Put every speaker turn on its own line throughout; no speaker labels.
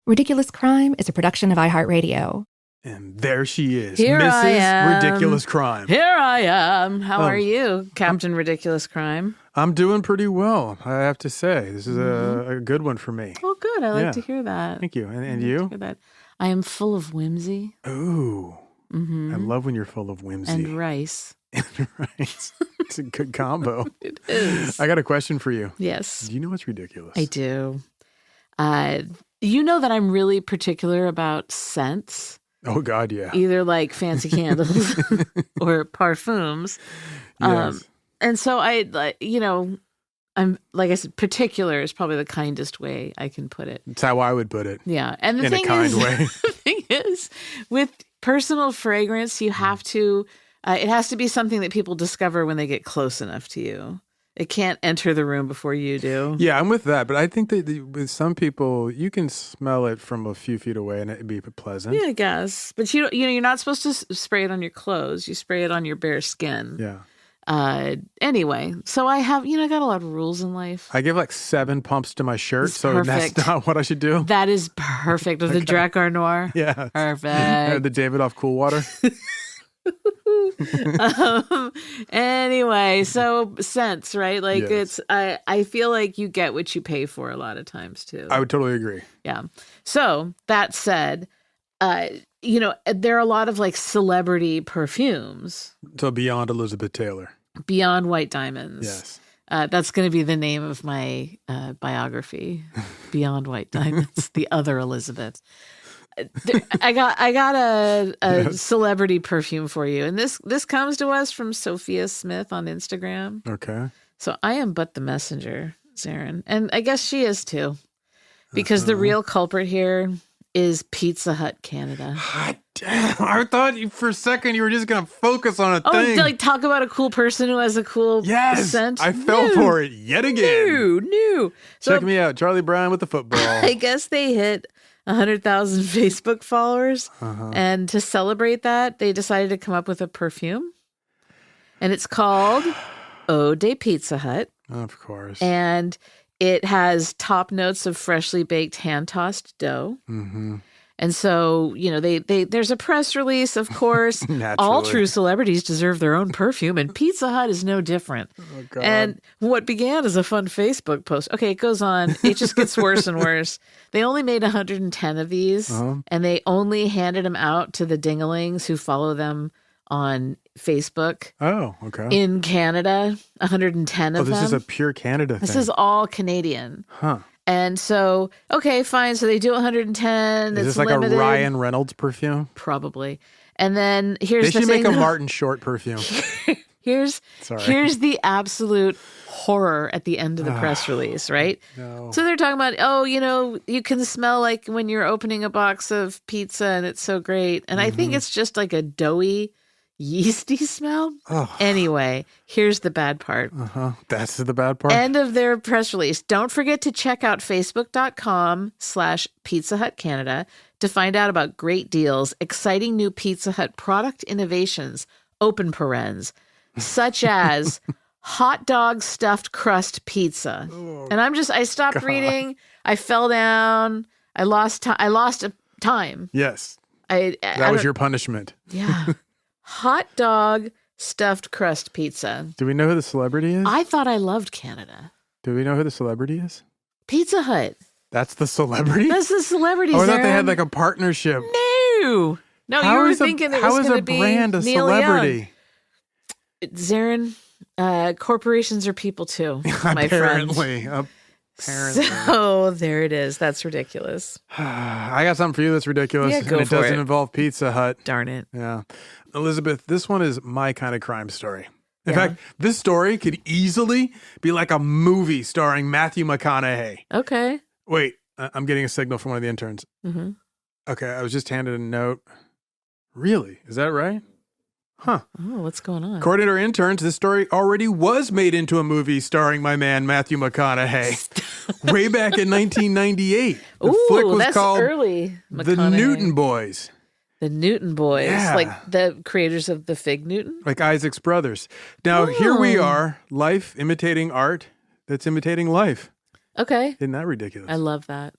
Ridiculous Crime is a production of iHeartRadio.
And there she is,
Here I
Mrs.
am.
Ridiculous Crime.
Here I am. How are you, Captain Ridiculous Crime?
I'm doing pretty well, I have to say. This is a good one for me.
Oh, good. I like to hear that.
Thank you. And
I like
you?
to hear that. I am full of whimsy.
Ooh. I love when you're full of whimsy.
And rice.
Right. It's a good combo.
It is.
I got a question for you.
Yes.
Do you know what's ridiculous?
I do. You know that I'm really particular about scents.
Oh, God, yeah.
Either like fancy candles or parfums.
Yes.
And so I'm, like I said, particular is probably the kindest way I can put it.
That's how I would put it.
Yeah. And the
In a kind way.
The thing is, with personal fragrance, you have to, it has to be something that people discover when they get close enough to you. It can't enter the room before you do.
Yeah, I'm with that. But I think that with some people, you can smell it from a few feet away and it'd be pleasant.
Yeah, I guess. But you're not supposed to spray it on your clothes. You spray it on your bare skin.
Yeah.
Anyway, so I have, I got a lot of rules in life.
I give like 7 pumps to my shirt,
It's
so
perfect.
that's not what I should do.
That is perfect. With the Drakkar Noir.
Yeah.
Perfect.
The Davidoff Cool Water.
Anyway, so scents, right? Like
Yes.
I feel like you get what you pay for a lot of times too.
I would totally agree.
Yeah. So that said, there are a lot of like celebrity perfumes
So beyond Elizabeth Taylor.
beyond White Diamonds.
Yes.
That's going to be the name of my biography, Beyond White Diamonds, the other Elizabeth. I got a celebrity perfume for you, and this comes to us from Sophia Smith on Instagram.
Okay.
So I am but the messenger, Zaron, and I guess she is too, because the real culprit here is Pizza Hut Canada.
Hot damn. I thought for a second you were just going to focus on a
Oh,
thing.
like talk about a cool person who has a cool scent.
I fell for it yet again.
New.
Check me out. Charlie Brown with the football.
I guess they hit 100,000 Facebook followers. And to celebrate that, they decided to come up with a perfume. And it's called Eau de Pizza Hut.
Of course.
And it has top notes of freshly baked hand-tossed dough.
Mm-hmm.
And so, there's a press release, of course. All true celebrities deserve their own perfume, and Pizza Hut is no different.
Oh, God.
And what began as a fun Facebook post, okay, it goes on. It just gets worse and worse. They only made 110 of these, and they only handed them out to the dingalings who follow them on Facebook.
Oh, okay.
In Canada, 110 of them.
Oh, this is a pure Canada thing.
This is all Canadian.
Huh.
And so, okay, fine. So they do 110.
Is this like
limited.
a Ryan Reynolds perfume?
Probably. And then here's
They
the
should
thing.
make a Martin Short perfume.
Here's the absolute horror at the end of the press release, right?
No.
So they're talking about, you can smell like when you're opening a box of pizza and it's so great. And I think it's just like a doughy, yeasty smell.
Oh.
Anyway, here's the bad part.
That's the bad part?
End of their press release. Don't forget to check out facebook.com/Pizza Hut Canada to find out about great deals, exciting new Pizza Hut product innovations, open parens, such as hot dog stuffed crust pizza. And I stopped reading. I fell down. I lost time.
Yes.
That
was your punishment.
Yeah. Hot dog stuffed crust pizza.
Do we know who the celebrity is?
I thought I loved Canada.
Do we know who the celebrity is?
Pizza Hut.
That's the celebrity?
That's the celebrity.
Oh, I thought they had like a partnership.
No, you were thinking it was going to be
How is a brand a
Neil
celebrity?
Young. Zaron, corporations are people too, my friend.
Apparently.
So there it is. That's ridiculous.
I got something for you that's ridiculous.
Yeah, go
and it
for
doesn't
it.
involve Pizza Hut.
Darn it.
Yeah. Elizabeth, this one is my kind of crime story. In fact, this story could easily be like a movie starring Matthew McConaughey.
Okay.
Wait, I'm getting a signal from one of the interns.
Mm-hmm.
Okay, I was just handed a note. Really? Is that right? Huh.
Oh, what's going on?
According to our interns, this story already was made into a movie starring my man, Matthew McConaughey, way back in 1998. The flick was
that's
called
early
The
McConaughey.
Newton Boys.
The Newton Boys.
Yeah.
Like the creators of the Fig Newton?
Like Isaac's brothers. Now, here we are, life imitating art that's imitating life.
Okay.
Isn't that ridiculous?
I love that.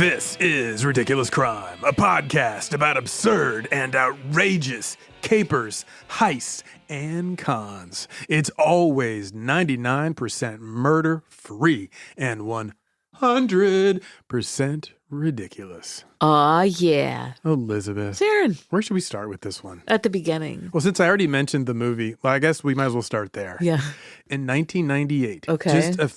This is Ridiculous Crime, a podcast about absurd and outrageous capers, heists, and cons. It's always 99% murder-free and 100% ridiculous.
Aw, yeah.
Elizabeth,
Zaron,
where should we start with this one?
at the beginning.
Well, since I already mentioned the movie, well, I guess we might as well start there.
Yeah.
In 1998,
Okay.
just a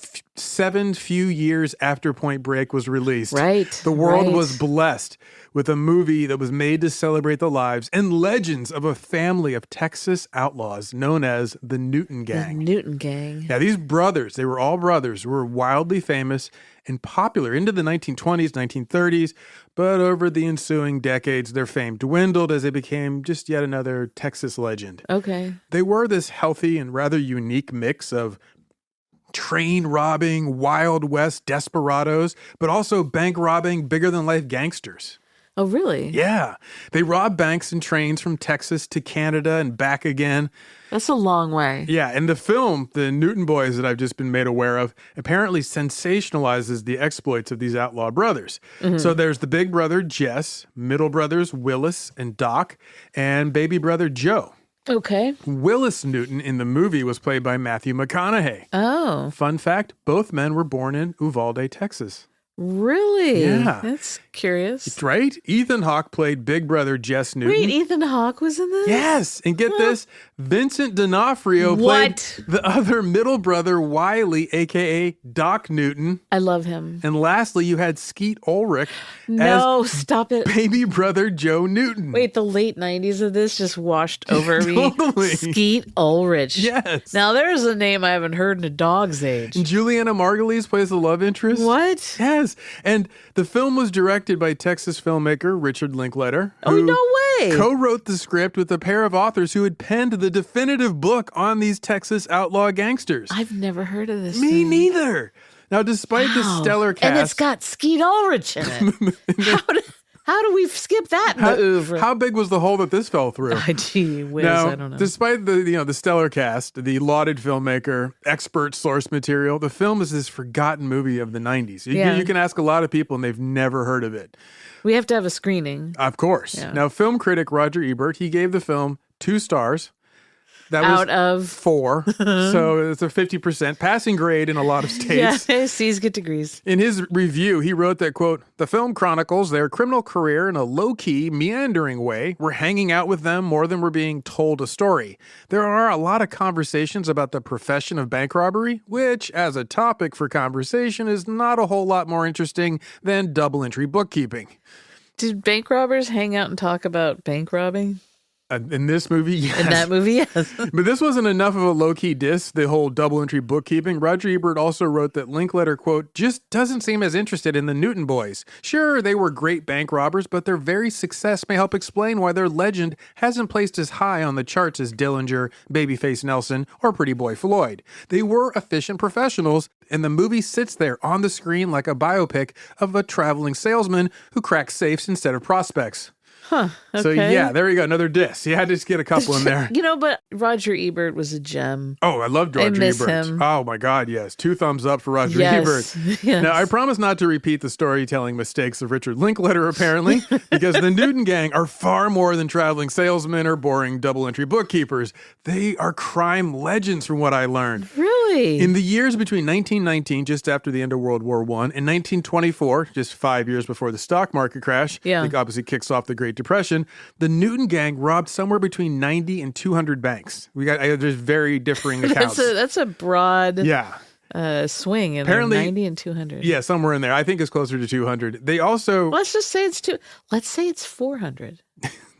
few years after Point Break was released,
Right,
the world
right.
was blessed with a movie that was made to celebrate the lives and legends of a family of Texas outlaws known as the Newton
The
Gang.
Newton Gang.
Now, these brothers, they were all brothers, were wildly famous and popular into the 1920s, 1930s, but over the ensuing decades, their fame dwindled as they became just yet another Texas legend.
Okay.
They were this healthy and rather unique mix of train robbing, Wild West desperados, but also bank robbing, bigger than life gangsters.
Oh, really?
Yeah. They robbed banks and trains from Texas to Canada and back again.
That's a long way.
Yeah, and the film, The Newton Boys, that I've just been made aware of, apparently sensationalizes the exploits of these outlaw brothers. So there's the big brother, Jess, middle brothers, Willis and Doc, and baby brother, Joe.
Okay.
Willis Newton in the movie was played by Matthew McConaughey.
Oh,
Fun fact, both men were born in Uvalde, Texas.
really?
Yeah.
That's curious.
Right? Ethan Hawke played big brother Jess Newton.
Wait, Ethan Hawke was in this?
Yes, and get this, Vincent D'Onofrio
What?
played the other middle brother, Wiley, a.k.a. Doc Newton.
I love him.
And lastly, you had Skeet Ulrich
No, stop it.
as baby brother Joe Newton.
Wait, the late 90s of this just washed over me.
Totally.
Skeet Ulrich.
Yes.
Now, there's a name I haven't heard in a dog's age.
And Juliana Margulies plays the love interest.
What?
Yes. And the film was directed by Texas filmmaker Richard Linklater.
Oh,
who
no way.
co-wrote the script with a pair of authors who had penned the definitive book on these Texas outlaw gangsters.
I've never heard of this
Me
thing.
neither. Now, despite the
Wow.
stellar cast...
And it's got Skeet Ulrich in it. How do we skip that in the oeuvre?
How big was the hole that this fell through?
Gee whiz,
Now,
I don't know.
despite the stellar cast, the lauded filmmaker, expert source material, the film is this forgotten movie of the 90s. You can ask a lot of people and they've never heard of it.
We have to have a screening.
Of course.
Yeah.
Now, film critic Roger Ebert, he gave the film 2 stars. That
Out
was
of
4. So it's a 50% passing grade in a lot of states.
Yeah, C's get degrees.
In his review, he wrote that, quote, "The film chronicles their criminal career in a low-key, meandering way. We're hanging out with them more than we're being told a story. There are a lot of conversations about the profession of bank robbery, which, as a topic for conversation, is not a whole lot more interesting than double-entry bookkeeping."
Did bank robbers hang out and talk about bank robbing?
In this movie, yes.
In that movie, yes.
But this wasn't enough of a low-key diss, the whole double-entry bookkeeping. Roger Ebert also wrote that Linklater, quote, "just doesn't seem as interested in the Newton boys. Sure, they were great bank robbers, but their very success may help explain why their legend hasn't placed as high on the charts as Dillinger, Babyface Nelson, or Pretty Boy Floyd. They were efficient professionals, and the movie sits there on the screen like a biopic of a traveling salesman who cracks safes instead of prospects."
Huh. Okay.
So yeah, there you go, another diss. You had to just get a couple in there.
But Roger Ebert was a gem.
Oh, I loved Roger
miss
Ebert.
him.
Oh my God, yes. 2 thumbs up for Roger
Yes.
Ebert.
Yes.
Now, I promise not to repeat the storytelling mistakes of Richard Linklater, apparently, because the Newton Gang are far more than traveling salesmen or boring double-entry bookkeepers. They are crime legends from what I learned.
Really?
In the years between 1919, just after the end of World War I, and 1924, just 5 years before the stock market crash,
Yeah.
that obviously kicks off the Great Depression, the Newton Gang robbed somewhere between 90 and 200 banks. There's very differing accounts.
that's a broad
Yeah.
swing in
Apparently-
90 and 200.
Yeah, somewhere in there. I think it's closer to 200. They also...
Let's just say let's say it's 400.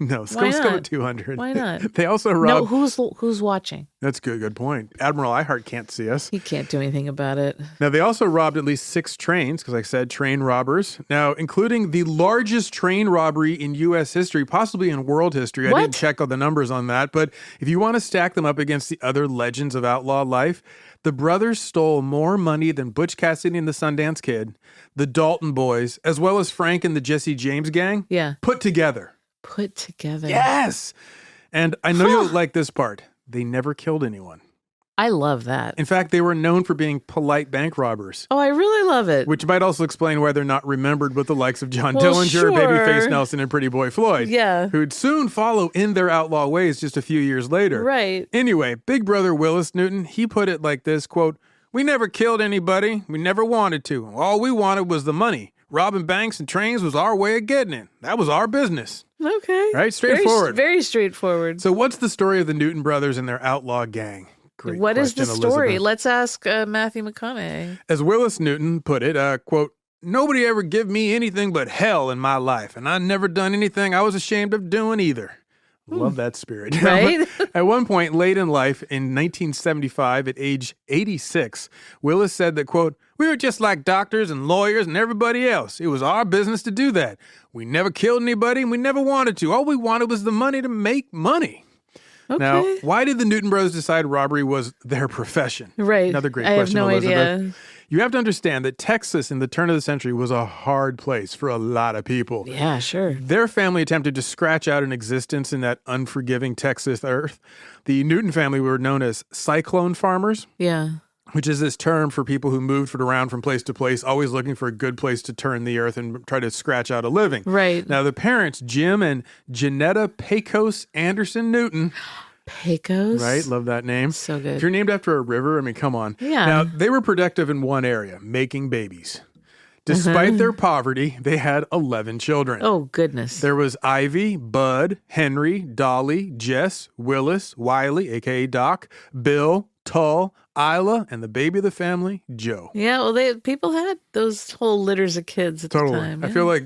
No,
Why
let's go
not?
with 200.
Why not?
They also
No,
robbed...
who's watching?
That's good point. Admiral iHeart can't see us.
He can't do anything about it.
Now, they also robbed at least 6 trains, because like I said, train robbers. Now, including the largest train robbery in U.S. history, possibly in world history. I
What?
didn't check all the numbers on that, but if you want to stack them up against the other legends of outlaw life, the brothers stole more money than Butch Cassidy and the Sundance Kid, the Dalton boys, as well as Frank and the Jesse James gang,
Yeah.
put together.
Put together.
Yes! And I know you'll like this part. They never killed anyone.
I love that.
In fact, they were known for being polite bank robbers.
Oh, I really love it.
Which might also explain why they're not remembered with the likes of John
Well,
Dillinger,
sure.
Babyface Nelson, and Pretty Boy Floyd.
Yeah.
Who'd soon follow in their outlaw ways just a few years later.
Right.
Anyway, Big Brother Willis Newton, he put it like this, quote, "We never killed anybody. We never wanted to. All we wanted was the money. Robbing banks and trains was our way of getting it. That was our business."
Okay.
Right? Straightforward.
Very straightforward.
So what's the story of the Newton brothers and their outlaw gang? Great
What is the
question,
story?
Elizabeth.
Let's ask Matthew McConaughey.
As Willis Newton put it, quote, "Nobody ever give me anything but hell in my life, and I never done anything I was ashamed of doing either." Love that spirit.
Right?
At one point late in life, in 1975, at age 86, Willis said that, quote, "We were just like doctors and lawyers and everybody else. It was our business to do that. We never killed anybody, and we never wanted to. All we wanted was the money to make money."
Okay.
Now, why did the Newton brothers decide robbery was their profession?
Right.
Another great
I have
question,
no
Elizabeth.
idea.
You have to understand that Texas in the turn of the century was a hard place for a lot of people.
Yeah, sure.
Their family attempted to scratch out an existence in that unforgiving Texas earth. The Newton family were known as cyclone farmers,
Yeah.
which is this term for people who moved around from place to place, always looking for a good place to turn the earth and try to scratch out a living.
Right.
Now, the parents, Jim and Janetta Pecos Anderson Newton,
Pecos.
right? Love that name.
So good.
If you're named after a river, I mean, come on.
Yeah.
Now, they were productive in one area, making babies. Despite their poverty, they had 11 children.
Oh, goodness.
There was Ivy, Bud, Henry, Dolly, Jess, Willis, Wiley, a.k.a. Doc, Bill, Tull, Isla, and the baby of the family, Joe.
Yeah, well, people had those whole litters of kids at the
Totally.
time.
I
yeah.
feel like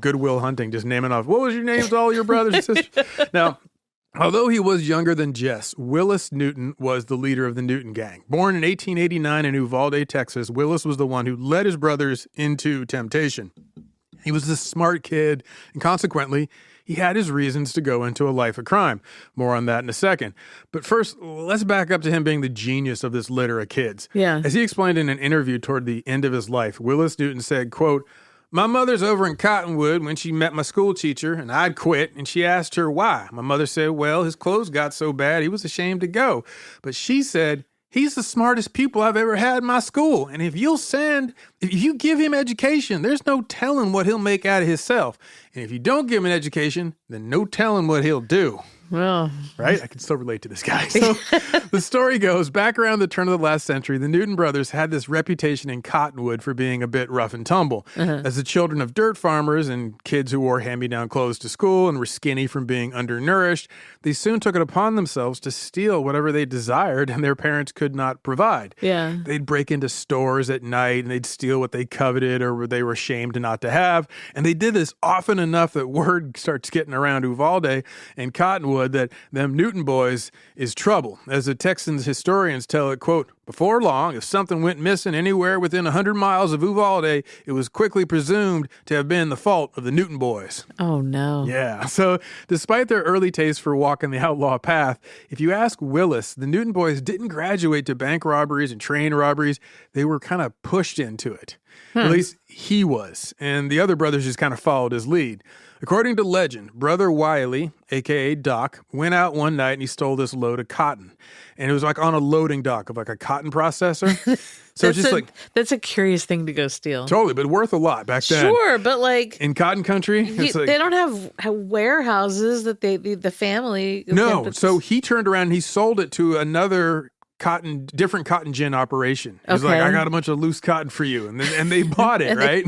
Goodwill Hunting, just naming off, what was your names to all your brothers and sisters? Now, although he was younger than Jess, Willis Newton was the leader of the Newton gang. Born in 1889 in Uvalde, Texas, Willis was the one who led his brothers into temptation. He was a smart kid, and consequently, he had his reasons to go into a life of crime. More on that in a second. But first, let's back up to him being the genius of this litter of kids.
Yeah.
As he explained in an interview toward the end of his life, Willis Newton said, quote, "My mother's over in Cottonwood when she met my school teacher, and I'd quit, and she asked her why. My mother said, well, his clothes got so bad he was ashamed to go. But she said, he's the smartest pupil I've ever had in my school, and if you give him education, there's no telling what he'll make out of himself. And if you don't give him an education, then no telling what he'll do."
Well,
Right? I can still relate to this guy. So the story goes, back around the turn of the last century, the Newton brothers had this reputation in Cottonwood for being a bit rough and tumble. As the children of dirt farmers and kids who wore hand-me-down clothes to school and were skinny from being undernourished, they soon took it upon themselves to steal whatever they desired and their parents could not provide.
yeah.
They'd break into stores at night and they'd steal what they coveted or they were ashamed not to have. And they did this often enough that word starts getting around Uvalde and Cottonwood that them Newton boys is trouble. As the Texans historians tell it, quote, "Before long, if something went missing anywhere within 100 miles of Uvalde, it was quickly presumed to have been the fault of the Newton boys."
Oh, no.
Yeah. So despite their early taste for walking the outlaw path, if you ask Willis, the Newton boys didn't graduate to bank robberies and train robberies. They were kind of pushed into it. At least he was. And the other brothers just kind of followed his lead. According to legend, Brother Wiley, a.k.a. Doc, went out one night and he stole this load of cotton. And it was like on a loading dock of like a cotton processor. So it's just
That's a curious thing to go steal.
totally, but worth a lot back then.
Sure, but like
In cotton country, it's like,
they don't have warehouses that the family.
no. So he turned around and he sold it to another different cotton gin operation. He's like,
Okay.
"I got a bunch of loose cotton for you." And they bought it, right?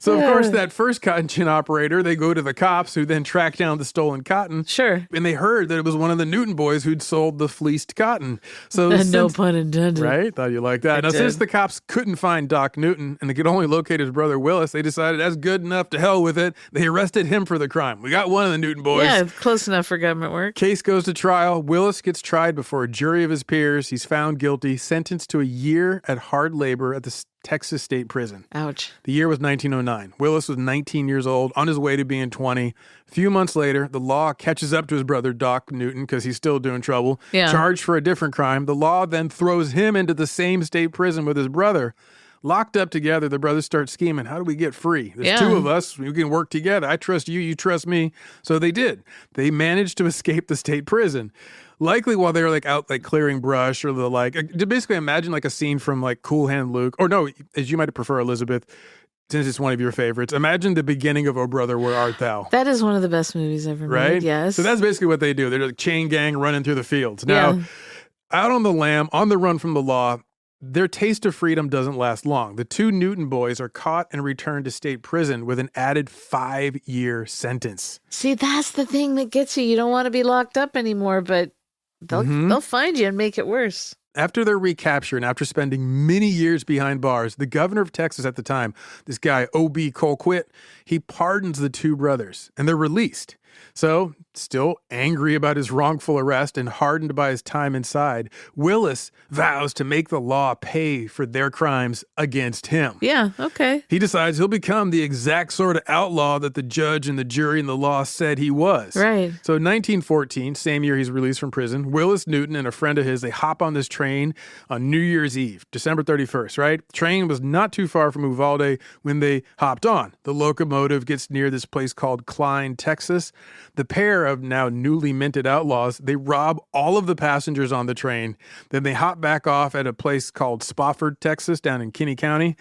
So, of course, that first cotton gin operator, they go to the cops who then track down the stolen cotton.
Sure.
And they heard that it was one of the Newton boys who'd sold the fleeced cotton. So
No
since-
pun intended.
Right? Thought you liked that.
I
Now,
did.
since the cops couldn't find Doc Newton and they could only locate his brother Willis, they decided that's good enough, to hell with it. They arrested him for the crime. We got one of the Newton boys.
Yeah, close enough for government work.
Case goes to trial. Willis gets tried before a jury of his peers. He's found guilty, sentenced to a year at hard labor at the Texas State Prison.
Ouch.
The year was 1909. Willis was 19 years old, on his way to being 20. A few months later, the law catches up to his brother, Doc Newton, because he's still doing trouble,
Yeah.
charged for a different crime. The law then throws him into the same state prison with his brother. Locked up together, the brothers start scheming. How do we get free? There's
Yeah.
two of us. We can work together. I trust you. You trust me. So they did. They managed to escape the state prison. likely while they were like out like clearing brush or the like. To basically imagine like a scene from like Cool Hand Luke, or no, as you might prefer, Elizabeth, since it's one of your favorites. Imagine the beginning of Oh Brother, Where Art Thou?
That is one of the best movies ever
Right?
made, yes.
So that's basically what they do. They're like chain gang running through the fields. Now, out on the lam, on the run from the law, their taste of freedom doesn't last long. The two Newton boys are caught and returned to state prison with an added 5-year sentence.
See, that's the thing that gets you. You don't want to be locked up anymore, but they'll find you and make it worse.
After their recapture and after spending many years behind bars, the governor of Texas at the time, this guy, O.B. Colquitt, he pardons the two brothers and they're released. So, still angry about his wrongful arrest and hardened by his time inside, Willis vows to make the law pay for their crimes against him.
Yeah, okay.
He decides he'll become the exact sort of outlaw that the judge and the jury and the law said he was.
Right.
So in 1914, same year he's released from prison, Willis Newton and a friend of his, they hop on this train on New Year's Eve, December 31st, right? The train was not too far from Uvalde when they hopped on. The locomotive gets near this place called Klein, Texas. The pair of now newly minted outlaws, they rob all of the passengers on the train. Then they hop back off at a place called Spofford, Texas, down in Kinney County.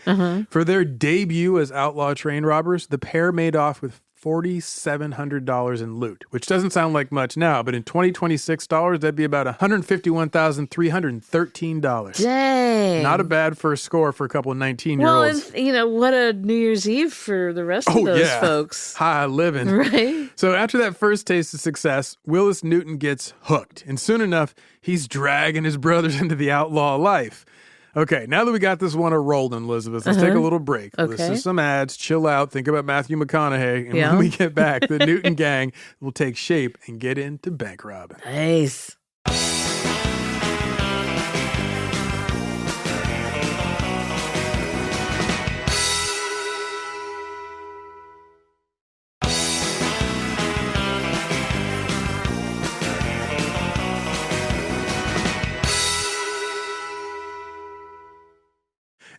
For their debut as outlaw train robbers, the pair made off with $4,700 in loot, which doesn't sound like much now, but in 2026 dollars, that'd be about $151,313.
Dang.
Not a bad first score for a couple of 19-year-olds.
Well, and, what a New Year's Eve for the rest of those folks.
High living.
Right.
So after that first taste of success, Willis Newton gets hooked. And soon enough, he's dragging his brothers into the outlaw life. Okay, now that we got this one rolling, Elizabeth, let's take a little break.
Okay.
Listen to some ads, chill out, think about Matthew McConaughey, and when we get back, the Newton gang will take shape and get into bank robbing.
Nice.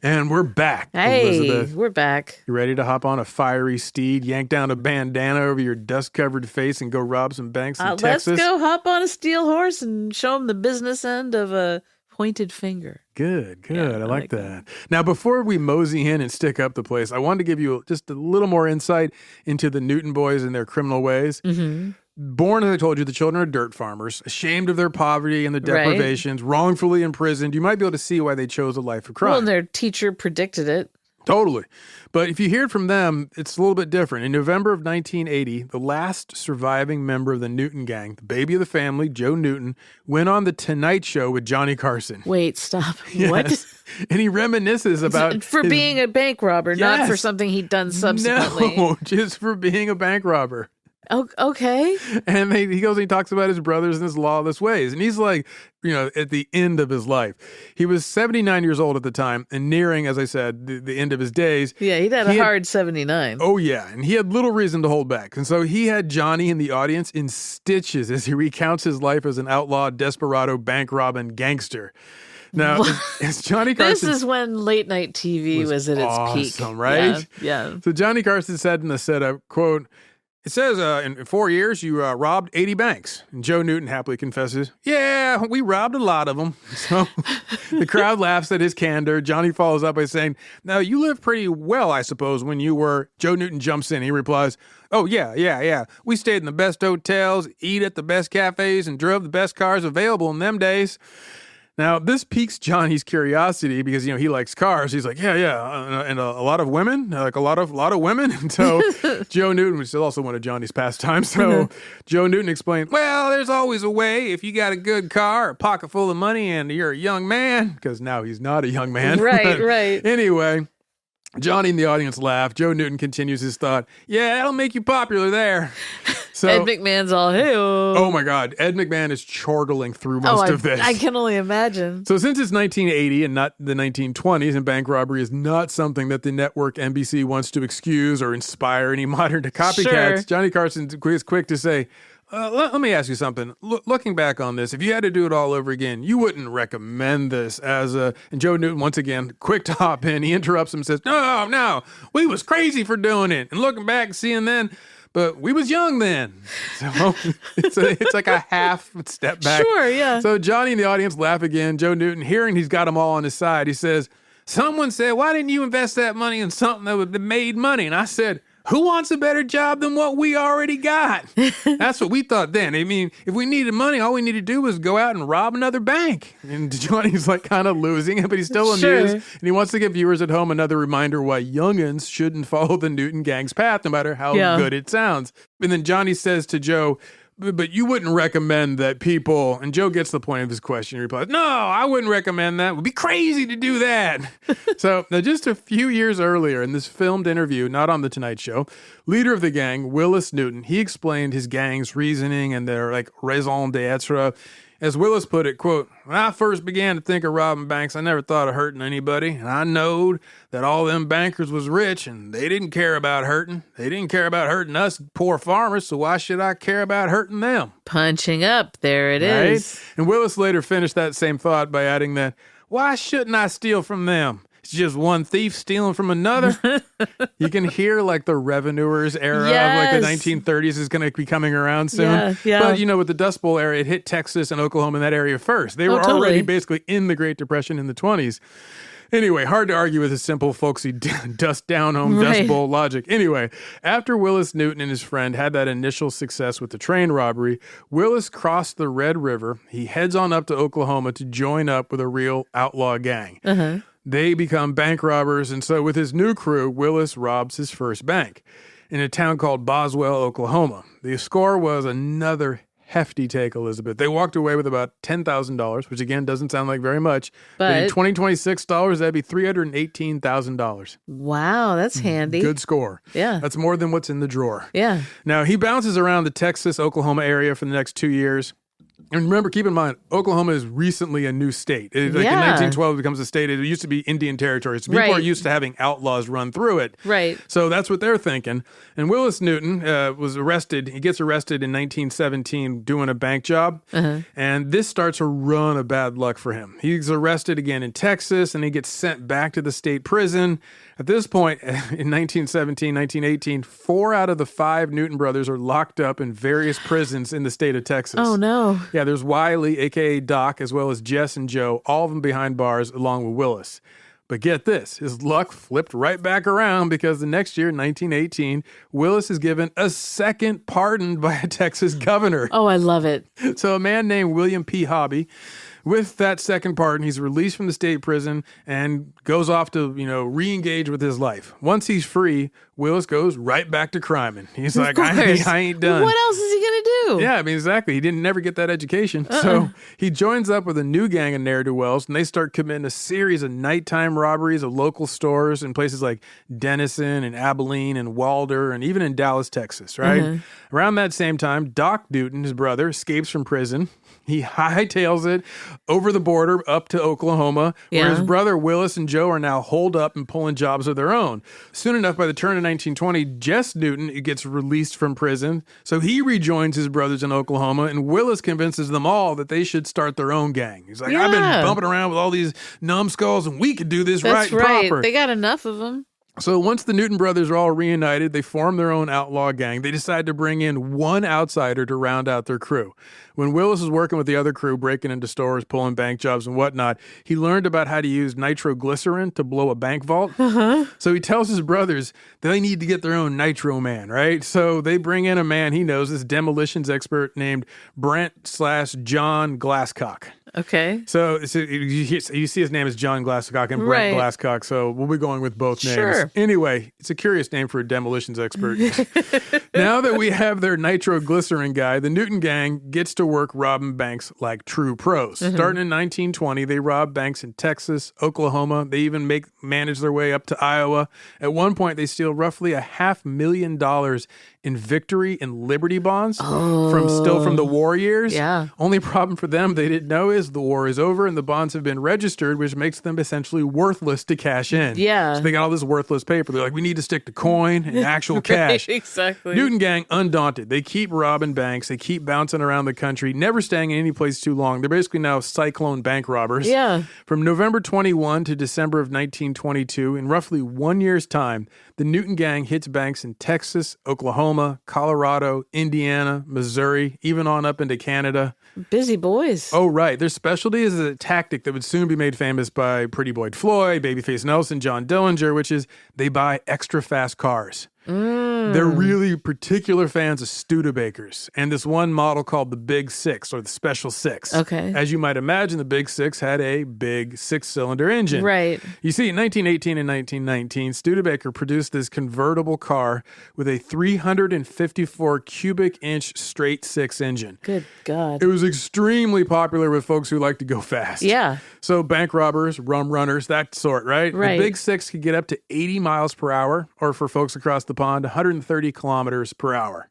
And we're back,
Hey,
Elizabeth.
we're back.
You ready to hop on a fiery steed, yank down a bandana over your dust-covered face, and go rob some banks in Texas?
Let's go hop on a steel horse and show them the business end of a pointed finger.
Good.
Yeah,
I like that. Now, before we mosey in and stick up the place, I wanted to give you just a little more insight into the Newton boys and their criminal ways. Born, as I told you, the children are dirt farmers, ashamed of their poverty and the deprivations, wrongfully imprisoned. You might be able to see why they chose a life of crime.
Well, and their teacher predicted it.
Totally. But if you hear it from them, it's a little bit different. In November of 1980, the last surviving member of the Newton gang, the baby of the family, Joe Newton, went on The Tonight Show with Johnny Carson.
Wait, stop.
Yes.
What?
And he reminisces about...
For being a bank robber, not for something he'd done subsequently.
No, just for being a bank robber.
Oh, okay.
And he goes and he talks about his brothers and his lawless ways. And he's like, at the end of his life. He was 79 years old at the time and nearing, as I said, the end of his days.
Yeah, he had a hard 79.
Oh, yeah. And he had little reason to hold back. And so he had Johnny in the audience in stitches as he recounts his life as an outlaw, desperado, bank robbing gangster. Now, it's Johnny Carson.
This is when late night TV was at its peak.
Awesome, right?
Yeah.
So Johnny Carson said in the setup, quote, "It says in 4 years you robbed 80 banks." And Joe Newton happily confesses, "Yeah, we robbed a lot of them." So the crowd laughs at his candor. Johnny follows up by saying, "Now, you lived pretty well, I suppose, when you were..." Joe Newton jumps in. He replies, "Oh, yeah. We stayed in the best hotels, eat at the best cafes, and drove the best cars available in them days." Now, this piques Johnny's curiosity because, he likes cars. He's like, yeah, and a lot of women, like a lot of women. And so Joe Newton, which is also one of Johnny's pastimes. So Joe Newton explained, "Well, there's always a way if you got a good car, a pocket full of money, and you're a young man," because now he's not a young man.
Right.
Anyway, Johnny in the audience laughed. Joe Newton continues his thought. "Yeah, that'll make you popular there." So,
Ed McMahon's all, hey.
Oh my God. Ed McMahon is chortling through most of this.
I can only imagine.
So since it's 1980 and not the 1920s, and bank robbery is not something that the network NBC wants to excuse or inspire any modern copycats,
Sure.
Johnny Carson is quick to say, let me ask you something. Looking back on this, if you had to do it all over again, you wouldn't recommend this as a... And Joe Newton, once again, quick to hop in. He interrupts him and says, No, we was crazy for doing it. And looking back and seeing then... but we was young then. So it's like a half step back.
Sure, yeah.
So Johnny and the audience laugh again. Joe Newton, hearing he's got them all on his side, he says, someone said, why didn't you invest that money in something that would have made money? And I said, who wants a better job than what we already got? That's what we thought then. I mean, if we needed money, all we needed to do was go out and rob another bank. And Johnny's like kind of losing it, but he's still amused. And he wants to give viewers at home another reminder why youngins shouldn't follow the Newton gang's path, no matter how good it sounds. And then Johnny says to Joe, but you wouldn't recommend that people, and Joe gets the point of his question. He replies, no, I wouldn't recommend that. It would be crazy to do that. So now just a few years earlier in this filmed interview, not on The Tonight Show, leader of the gang, Willis Newton, he explained his gang's reasoning and their raison d'etre. As Willis put it, quote, when I first began to think of robbing banks, I never thought of hurting anybody. And I knowed that all them bankers was rich and they didn't care about hurting. They didn't care about hurting us poor farmers, so why should I care about hurting them?
Punching up, there it is.
And Willis later finished that same thought by adding that, why shouldn't I steal from them? It's just one thief stealing from another. You can hear the revenuers era of the 1930s is going to be coming around soon.
Yeah.
But with the Dust Bowl era, it hit Texas and Oklahoma in that area first. They were already basically in the Great Depression in the 20s. Anyway, hard to argue with his simple, folksy dust down home, Dust Bowl logic. Anyway, after Willis Newton and his friend had that initial success with the train robbery, Willis crossed the Red River. He heads on up to Oklahoma to join up with a real outlaw gang. Uh-huh. They become bank robbers, and so with his new crew, Willis robs his first bank in a town called Boswell, Oklahoma. The score was another hefty take, Elizabeth. They walked away with about $10,000, which again doesn't sound like very much. But in 2026 dollars, that'd be $318,000.
Wow, that's handy.
Good score.
Yeah.
That's more than what's in the drawer.
Yeah.
Now, he bounces around the Texas-Oklahoma area for the next 2 years. And remember, keep in mind, Oklahoma is recently a new state. In 1912, it becomes a state. It used to be Indian territory. So people are used to having outlaws run through it.
Right.
So that's what they're thinking. And Willis Newton was arrested. He gets arrested in 1917 doing a bank job. Uh-huh. And this starts a run of bad luck for him. He's arrested again in Texas, and he gets sent back to the state prison. At this point, in 1917, 1918, 4 out of the 5 Newton brothers are locked up in various prisons in the state of Texas.
Oh, no.
Yeah, there's Wiley, a.k.a. Doc, as well as Jess and Joe, all of them behind bars, along with Willis. But get this, his luck flipped right back around because the next year, 1918, Willis is given a second pardon by a Texas governor.
Oh, I love it.
So a man named William P. Hobby, with that second pardon, he's released from the state prison and goes off to, re-engage with his life. Once he's free, Willis goes right back to criming. He's like, I ain't done.
What else is he going to do?
Yeah, I mean, exactly. He didn't never get that education. So he joins up with a new gang of ne'er-do-wells, and they start committing a series of nighttime robberies of local stores in places like Denison and Abilene and Walder and even in Dallas, Texas, right? Mm-hmm. Around that same time, Doc Newton, his brother, escapes from prison. He hightails it over the border up to Oklahoma, where his brother Willis and Joe are now holed up and pulling jobs of their own. Soon enough, by the turn of 1920, Jess Newton gets released from prison, so he rejoins his brothers in Oklahoma, and Willis convinces them all that they should start their own gang. He's like, I've been bumping around with all these numbskulls, and we could do this
That's
right and proper.
They got enough of them.
So once the Newton brothers are all reunited, they form their own outlaw gang. They decide to bring in one outsider to round out their crew. When Willis was working with the other crew, breaking into stores, pulling bank jobs and whatnot, he learned about how to use nitroglycerin to blow a bank vault. Uh-huh. So he tells his brothers they need to get their own nitro man, right? So they bring in a man he knows, this demolitions expert named Brent/John Glasscock.
Okay.
So you see his name is John Glasscock and Brent Glasscock, so we'll be going with both names.
Sure.
Anyway, it's a curious name for a demolitions expert. Now that we have their nitroglycerin guy, the Newton gang gets to work robbing banks like true pros. Mm-hmm. Starting in 1920, they rob banks in Texas, Oklahoma. They even manage their way up to Iowa. At one point, they steal roughly $500,000 in Victory and Liberty bonds from the war years. Yeah. Only problem for them they didn't know is the war is over and the bonds have been registered, which makes them essentially worthless to cash in.
Yeah.
So they got all this worthless paper. They're like, we need to stick to coin and actual cash.
Exactly.
Newton gang, undaunted. They keep robbing banks. They keep bouncing around the country, never staying in any place too long. They're basically now cyclone bank robbers.
Yeah.
From November 21 to December of 1922, in roughly 1 year's time, the Newton gang hits banks in Texas, Oklahoma, Oklahoma, Colorado, Indiana, Missouri, even on up into Canada.
Busy boys.
Oh, right. Their specialty is a tactic that would soon be made famous by Pretty Boy Floyd, Babyface Nelson, John Dillinger, which is they buy extra fast cars. They're really particular fans of Studebakers and this one model called the Big Six or the Special Six.
Okay.
As you might imagine, the Big Six had a big six-cylinder engine.
Right.
You see, in 1918 and 1919, Studebaker produced this convertible car with a 354 cubic inch straight six engine.
Good God.
It was extremely popular with folks who like to go fast.
Yeah.
So bank robbers, rum runners, that sort, right?
Right.
The Big Six could get up to 80 miles per hour, or for folks across the pond, 130 kilometers per hour.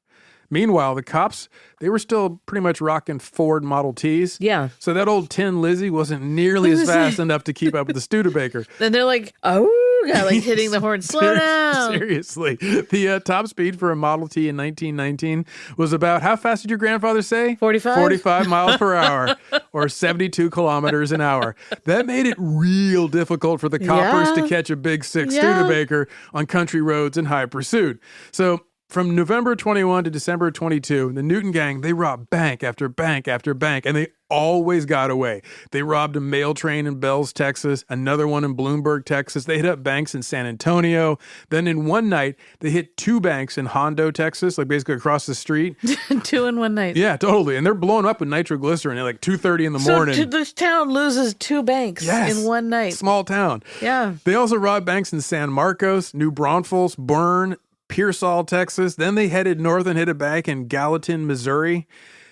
Meanwhile, the cops, they were still pretty much rocking Ford Model Ts.
Yeah.
So that old Tin Lizzie wasn't nearly as fast enough to keep up with the Studebaker.
Then they're like, oh, God, like hitting the horn. Slow down.
Seriously. The top speed for a Model T in 1919 was about, how fast did your grandfather say?
45?
45 miles per hour or 72 kilometers an hour. That made it real difficult for the coppers to catch a Big Six Studebaker on country roads in high pursuit. So from November 21 to December 22, the Newton gang, they robbed bank after bank after bank, and they always got away. They robbed a mail train in Bells, Texas, another one in Bloomberg, Texas. They hit up banks in San Antonio. Then in one night, they hit two banks in Hondo, Texas, like basically across the street.
2 in one night.
Yeah, totally. And they're blown up with nitroglycerin at like 2:30 in the morning.
So this town loses 2 banks in one night.
Small town.
Yeah.
They also robbed banks in San Marcos, New Braunfels, Bern, Pearsall, Texas. Then they headed north and hit a bank in Gallatin, Missouri,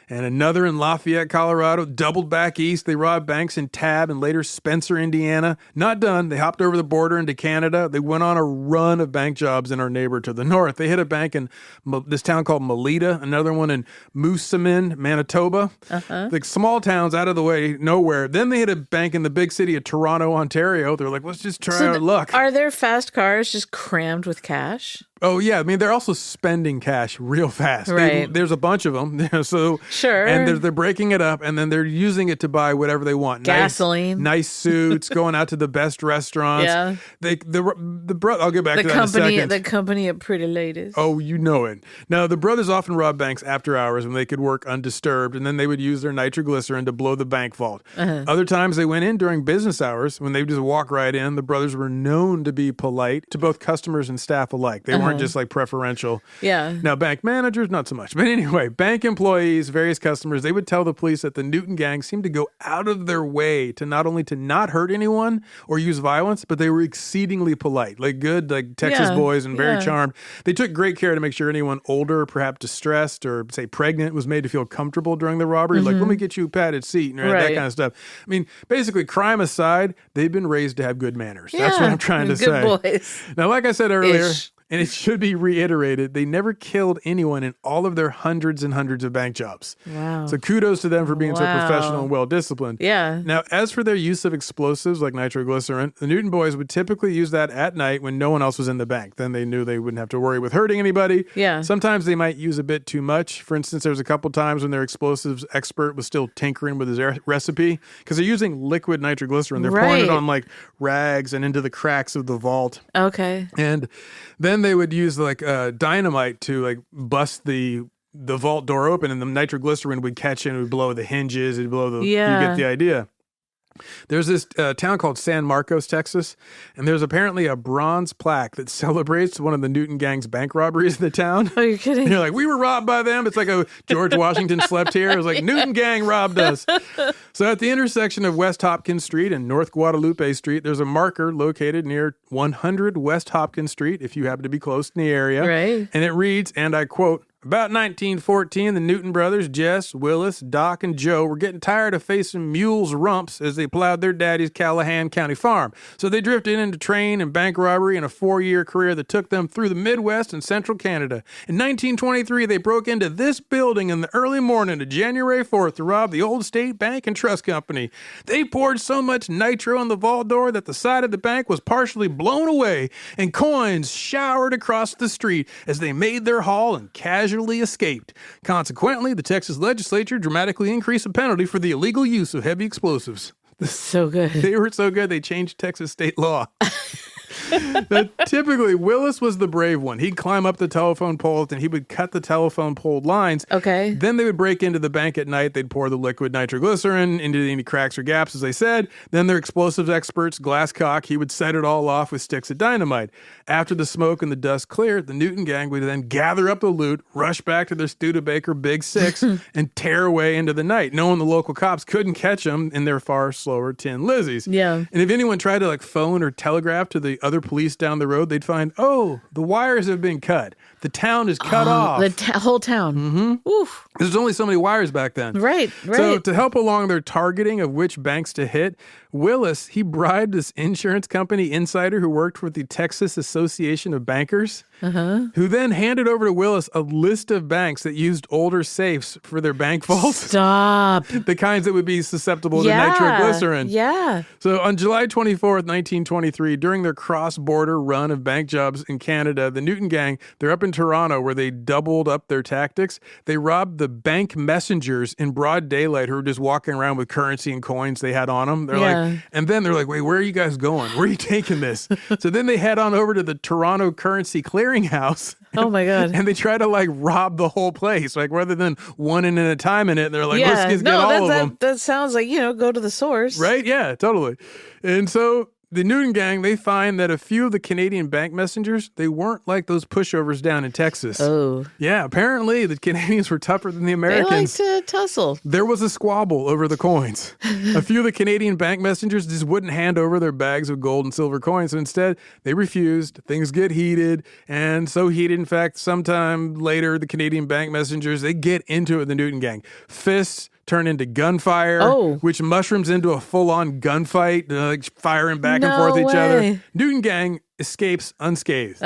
and another in Lafayette, Colorado. Doubled back east. They robbed banks in Tab and later Spencer, Indiana. Not done. They hopped over the border into Canada. They went on a run of bank jobs in our neighbor to the north. They hit a bank in this town called Melita, another one in Moosomin, Manitoba. Like small towns out of the way, nowhere. Then they hit a bank in the big city of Toronto, Ontario. They're like, let's just try our luck.
Are their fast cars just crammed with cash?
Oh, yeah. I mean, they're also spending cash real fast.
Right.
There's a bunch of them. So
Sure.
And they're breaking it up, and then they're using it to buy whatever they want.
Gasoline.
Nice suits, going out to the best restaurants.
Yeah.
I'll get back to that in a second.
The company of pretty ladies.
Oh, you know it. Now, the brothers often robbed banks after hours when they could work undisturbed, and then they would use their nitroglycerin to blow the bank vault. Other times they went in during business hours when they would just walk right in. The brothers were known to be polite to both customers and staff alike. They weren't just like preferential.
Yeah.
Now, bank managers, not so much. But anyway, bank employees, various customers, they would tell the police that the Newton gang seemed to go out of their way to not only to not hurt anyone or use violence, but they were exceedingly polite, like good, like Texas boys and very charmed. They took great care to make sure anyone older, perhaps distressed or say pregnant, was made to feel comfortable during the robbery. Like, let me get you a padded seat and that kind of stuff. I mean, basically, crime aside, they've been raised to have good manners. That's what I'm trying to say.
Good boys.
Now, like I said earlier, and it should be reiterated, they never killed anyone in all of their hundreds and hundreds of bank jobs.
Wow.
So kudos to them for being so professional and well-disciplined.
Yeah.
Now, as for their use of explosives like nitroglycerin, the Newton boys would typically use that at night when no one else was in the bank. Then they knew they wouldn't have to worry with hurting anybody.
Yeah.
Sometimes they might use a bit too much. For instance, there was a couple times when their explosives expert was still tinkering with his recipe because they're using liquid nitroglycerin. They're pouring it on like rags and into the cracks of the vault.
Okay.
And then they would use like dynamite to like bust the vault door open, and the nitroglycerin would catch it and would blow the hinges. It'd blow the. You get the idea. There's this town called San Marcos, Texas, and there's apparently a bronze plaque that celebrates one of the Newton gang's bank robberies in the town.
Oh, you're kidding?
And you're like, we were robbed by them. It's like a George Washington slept here. It was like, Newton gang robbed us. So at the intersection of West Hopkins Street and North Guadalupe Street, there's a marker located near 100 West Hopkins Street, if you happen to be close in the area.
Right.
And it reads, and I quote, about 1914, the Newton brothers, Jess, Willis, Doc, and Joe, were getting tired of facing mules' rumps as they plowed their daddy's Callahan County farm. So they drifted into train and bank robbery in a 4-year career that took them through the Midwest and Central Canada. In 1923, they broke into this building in the early morning of January 4th to rob the Old State Bank and Trust Company. They poured so much nitro on the vault door that the side of the bank was partially blown away, and coins showered across the street as they made their haul and casually escaped. Consequently, the Texas legislature dramatically increased the penalty for the illegal use of heavy explosives.
So good.
They were so good, they changed Texas state law. Now, typically, Willis was the brave one. He'd climb up the telephone poles and he would cut the telephone pole lines.
Okay.
Then they would break into the bank at night. They'd pour the liquid nitroglycerin into any cracks or gaps, as they said. Then their explosives experts, Glasscock, he would set it all off with sticks of dynamite. After the smoke and the dust cleared, the Newton gang would then gather up the loot, rush back to their Studebaker Big Six, and tear away into the night, knowing the local cops couldn't catch them in their far slower Tin Lizzies.
Yeah.
And if anyone tried to like phone or telegraph to the other police down the road, they'd find, oh, the wires have been cut. The town is cut off.
The whole town.
Mm-hmm.
Oof.
There's only so many wires back then.
Right.
So to help along their targeting of which banks to hit, Willis, he bribed this insurance company insider who worked for the Texas Association of Bankers, who then handed over to Willis a list of banks that used older safes for their bank vaults.
Stop.
The kinds that would be susceptible to nitroglycerin.
Yeah.
So on July 24th, 1923, during their cross-border run of bank jobs in Canada, the Newton gang, they're up in Toronto where they doubled up their tactics. They robbed the bank messengers in broad daylight who were just walking around with currency and coins they had on them. They're like, and then they're like, wait, where are you guys going? Where are you taking this? So then they head on over to the Toronto Currency Clearinghouse.
Oh my God.
And they try to like rob the whole place. Like rather than one in at a time in it, they're like, let's just get all of them.
That sounds like, go to the source.
Right? Yeah, totally. And so the Newton gang, they find that a few of the Canadian bank messengers, they weren't like those pushovers down in Texas.
Oh.
Yeah, apparently the Canadians were tougher than the Americans.
They like to tussle.
There was a squabble over the coins. A few of the Canadian bank messengers just wouldn't hand over their bags of gold and silver coins. So instead, they refused. Things get heated. And so heated, in fact, sometime later, the Canadian bank messengers, they get into it with the Newton gang. Fists turn into gunfire, which mushrooms into a full-on gunfight, like firing back and forth at each other. Newton gang escapes unscathed.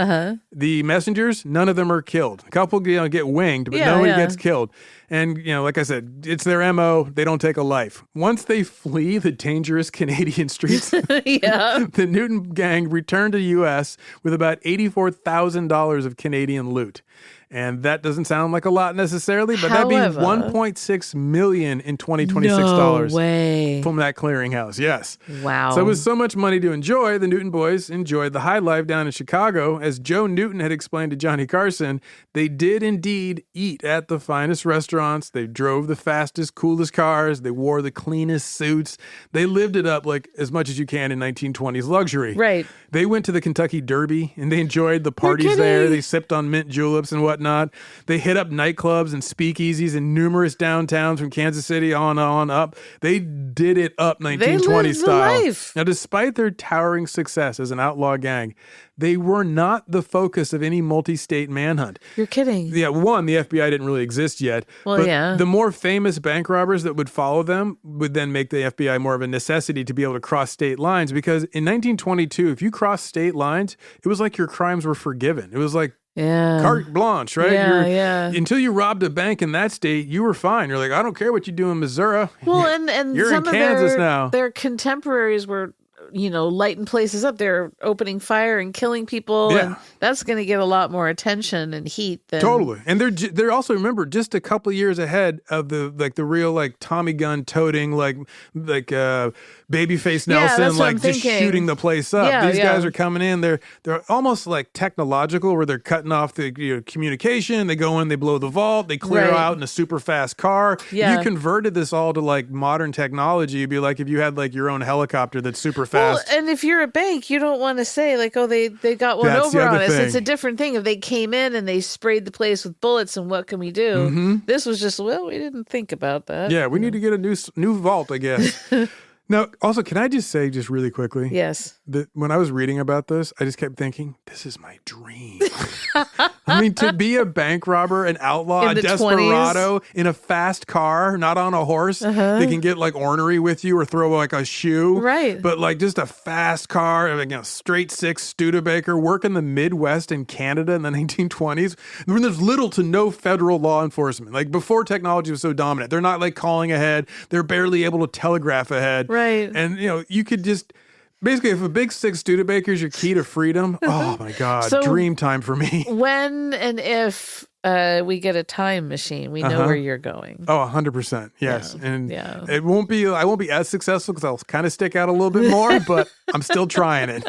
The messengers, none of them are killed. A couple get winged, but nobody gets killed. And, like I said, it's their MO. They don't take a life. Once they flee the dangerous Canadian streets, the Newton gang returned to the U.S. with about $84,000 of Canadian loot. And that doesn't sound like a lot necessarily, but that'd be $1.6 million in 2026 dollars from that clearinghouse. Yes.
Wow.
So it was so much money to enjoy. The Newton boys enjoyed the high life down in Chicago. As Joe Newton had explained to Johnny Carson, they did indeed eat at the finest restaurants. They drove the fastest, coolest cars. They wore the cleanest suits. They lived it up like as much as you can in 1920s luxury.
Right.
They went to the Kentucky Derby and they enjoyed the parties there. They sipped on mint juleps and whatnot. They hit up nightclubs and speakeasies in numerous downtowns from Kansas City on up. They did it up 1920s style.
Life.
Now, despite their towering success as an outlaw gang, they were not the focus of any multi-state manhunt.
You're kidding.
Yeah, one, the FBI didn't really exist yet.
Well,
but the more famous bank robbers that would follow them would then make the FBI more of a necessity to be able to cross state lines. Because in 1922, if you crossed state lines, it was like your crimes were forgiven. It was like carte blanche, right? Until you robbed a bank in that state, you were fine. You're like, I don't care what you do in Missouri.
Well, and
you're
some
in Kansas now.
Their contemporaries were, lighting places up. They're opening fire and killing people, and that's going to get a lot more attention and heat.
Totally, and they're also, remember, just a couple of years ahead of the real Tommy gun toting Babyface Nelson just shooting the place up. These guys are coming in. They're almost like technological, where they're cutting off the communication. They go in, they blow the vault, they clear out in a super fast car. You converted this all to modern technology. It'd be like if you had your own helicopter that's super fast.
Well, and if you're a bank, you don't want to say they got one over on us. It's a different thing. If they came in and they sprayed the place with bullets, and what can we do? This was just, we didn't think about that.
Yeah, we need to get a new vault, I guess. Now, also, can I just say just really quickly?
Yes.
That when I was reading about this, I just kept thinking, this is my dream. I mean, to be a bank robber, an outlaw, a desperado 20s. In a fast car, not on a horse, they can get ornery with you or throw a shoe.
Right.
But just a fast car, straight six Studebaker, work in the Midwest in Canada in the 1920s, when there's little to no federal law enforcement. Before technology was so dominant, they're not calling ahead. They're barely able to telegraph ahead.
Right.
And, you could just... Basically, if a big six Studebaker is your key to freedom, oh my God, dream time for me.
When and if we get a time machine, we know where you're going.
Oh, 100%. Yes. Yeah. And I won't be as successful because I'll kind of stick out a little bit more, but I'm still trying it.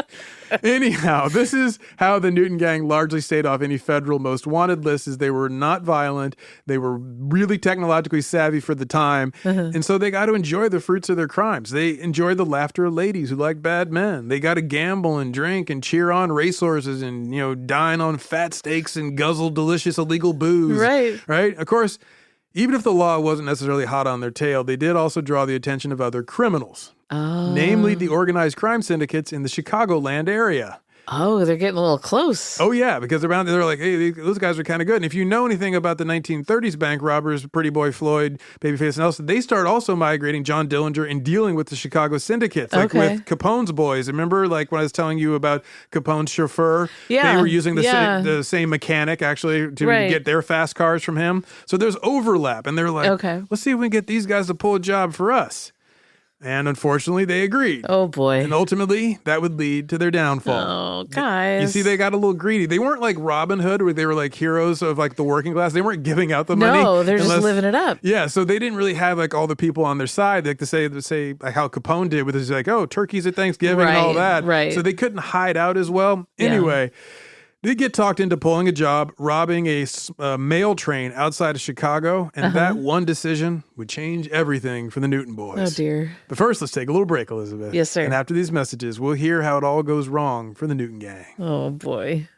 Anyhow, this is how the Newton gang largely stayed off any federal most wanted lists, is they were not violent. They were really technologically savvy for the time. And so they got to enjoy the fruits of their crimes. They enjoyed the laughter of ladies who like bad men. They got to gamble and drink and cheer on racehorses and, dine on fat steaks and guzzle delicious illegal booze. Right? Of course, even if the law wasn't necessarily hot on their tail, they did also draw the attention of other criminals. Namely the organized crime syndicates in the Chicagoland area.
Oh, they're getting a little close.
Oh, yeah, because around there, they're like, hey, those guys are kind of good. And if you know anything about the 1930s bank robbers, Pretty Boy Floyd, Babyface Nelson, they start also migrating John Dillinger and dealing with the Chicago syndicates, like with Capone's boys. Remember, like when I was telling you about Capone's chauffeur?
Yeah.
They were using the same mechanic, actually, to get their fast cars from him. So there's overlap. And they're like, let's see if we can get these guys to pull a job for us. And unfortunately, they agreed.
Oh, boy.
And ultimately, that would lead to their downfall.
Oh, guys.
You see, they got a little greedy. They weren't like Robin Hood, where they were like heroes of like the working class. They weren't giving out the money.
No, they're just living it up.
Yeah, so they didn't really have like all the people on their side, like to say like how Capone did with his like, oh, turkeys at Thanksgiving and all that.
Right.
So they couldn't hide out as well. Anyway. They get talked into pulling a job, robbing a mail train outside of Chicago, and that one decision would change everything for the Newton boys.
Oh, dear.
But first, let's take a little break, Elizabeth.
Yes, sir.
And after these messages, we'll hear how it all goes wrong for the Newton gang.
Oh, boy.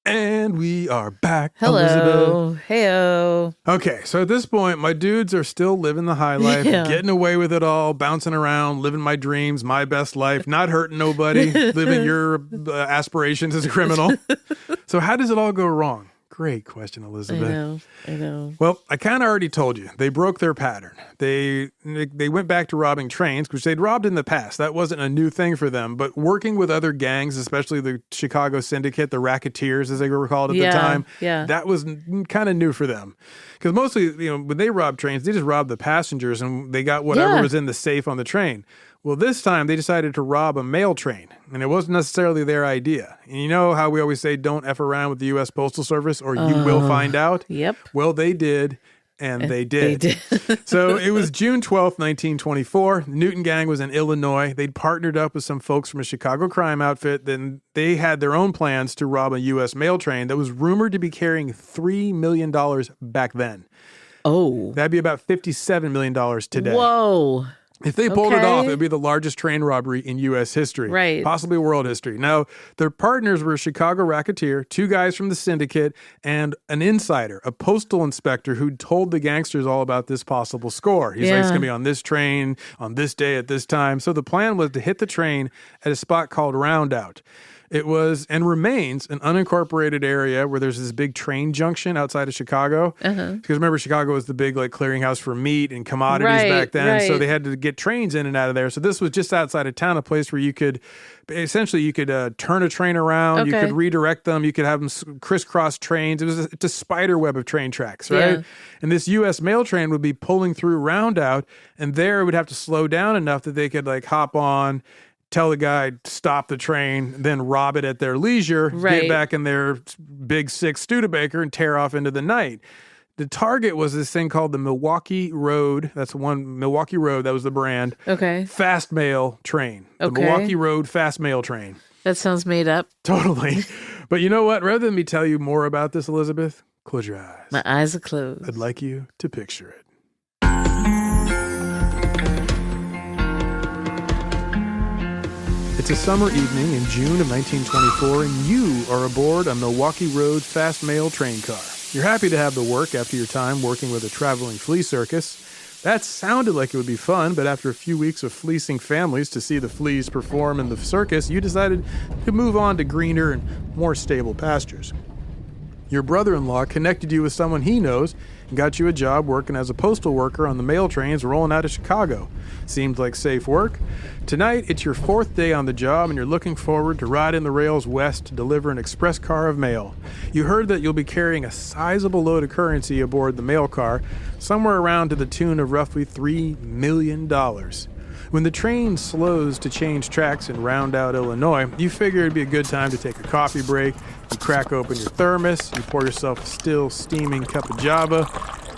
And we are back,
Hello.
Elizabeth.
Heyo.
Okay, so at this point, my dudes are still living the high life, getting away with it all, bouncing around, living my dreams, my best life, not hurting nobody, living your aspirations as a criminal. So how does it all go wrong? Great question, Elizabeth.
I know.
Well, I kind of already told you. They broke their pattern. They went back to robbing trains, which they'd robbed in the past. That wasn't a new thing for them. But working with other gangs, especially the Chicago Syndicate, the Racketeers, as they were called at the time, that was kind of new for them. Because mostly, when they robbed trains, they just robbed the passengers and they got whatever was in the safe on the train. Well, this time they decided to rob a mail train, and it wasn't necessarily their idea. And you know how we always say, don't F around with the U.S. Postal Service or you will find out?
Yep.
Well, they did, and they did. So it was June 12th, 1924. Newton gang was in Illinois. They'd partnered up with some folks from a Chicago crime outfit. Then they had their own plans to rob a U.S. mail train that was rumored to be carrying $3 million back then.
Oh.
That'd be about $57 million today.
Whoa.
If they pulled it off, it would be the largest train robbery in U.S. history.
Right.
Possibly world history. Now, their partners were a Chicago racketeer, two guys from the syndicate, and an insider, a postal inspector who told the gangsters all about this possible score. He's like, it's going to be on this train, on this day, at this time. So the plan was to hit the train at a spot called Roundout. It was and remains an unincorporated area where there's this big train junction outside of Chicago. Because remember, Chicago was the big clearinghouse for meat and commodities back then. So they had to get trains in and out of there. So this was just outside of town, a place where you could turn a train around. You could redirect them. You could have them crisscross trains. It's a spider web of train tracks, right? Yeah. And this U.S. mail train would be pulling through Roundout, and there it would have to slow down enough that they could hop on, tell the guy to stop the train, then rob it at their leisure, get back in their big six Studebaker and tear off into the night. The target was this thing called the Milwaukee Road. That's one Milwaukee Road. That was the brand. Okay. Fast mail train. The Milwaukee Road fast mail train.
That sounds made up.
Totally. But you know what? Rather than me tell you more about this, Elizabeth, close your eyes.
My eyes are closed.
I'd like you to picture it. It's a summer evening in June of 1924, and you are aboard a Milwaukee Road fast mail train car. You're happy to have the work after your time working with a traveling flea circus. That sounded like it would be fun, but after a few weeks of fleecing families to see the fleas perform in the circus, you decided to move on to greener and more stable pastures. Your brother-in-law connected you with someone he knows and got you a job working as a postal worker on the mail trains rolling out of Chicago. Seemed like safe work. Tonight, it's your 4th day on the job and you're looking forward to riding the rails west to deliver an express car of mail. You heard that you'll be carrying a sizable load of currency aboard the mail car, somewhere around to the tune of roughly $3 million. When the train slows to change tracks in Roundout, Illinois, you figure it'd be a good time to take a coffee break. You crack open your thermos, you pour yourself a still steaming cup of Java.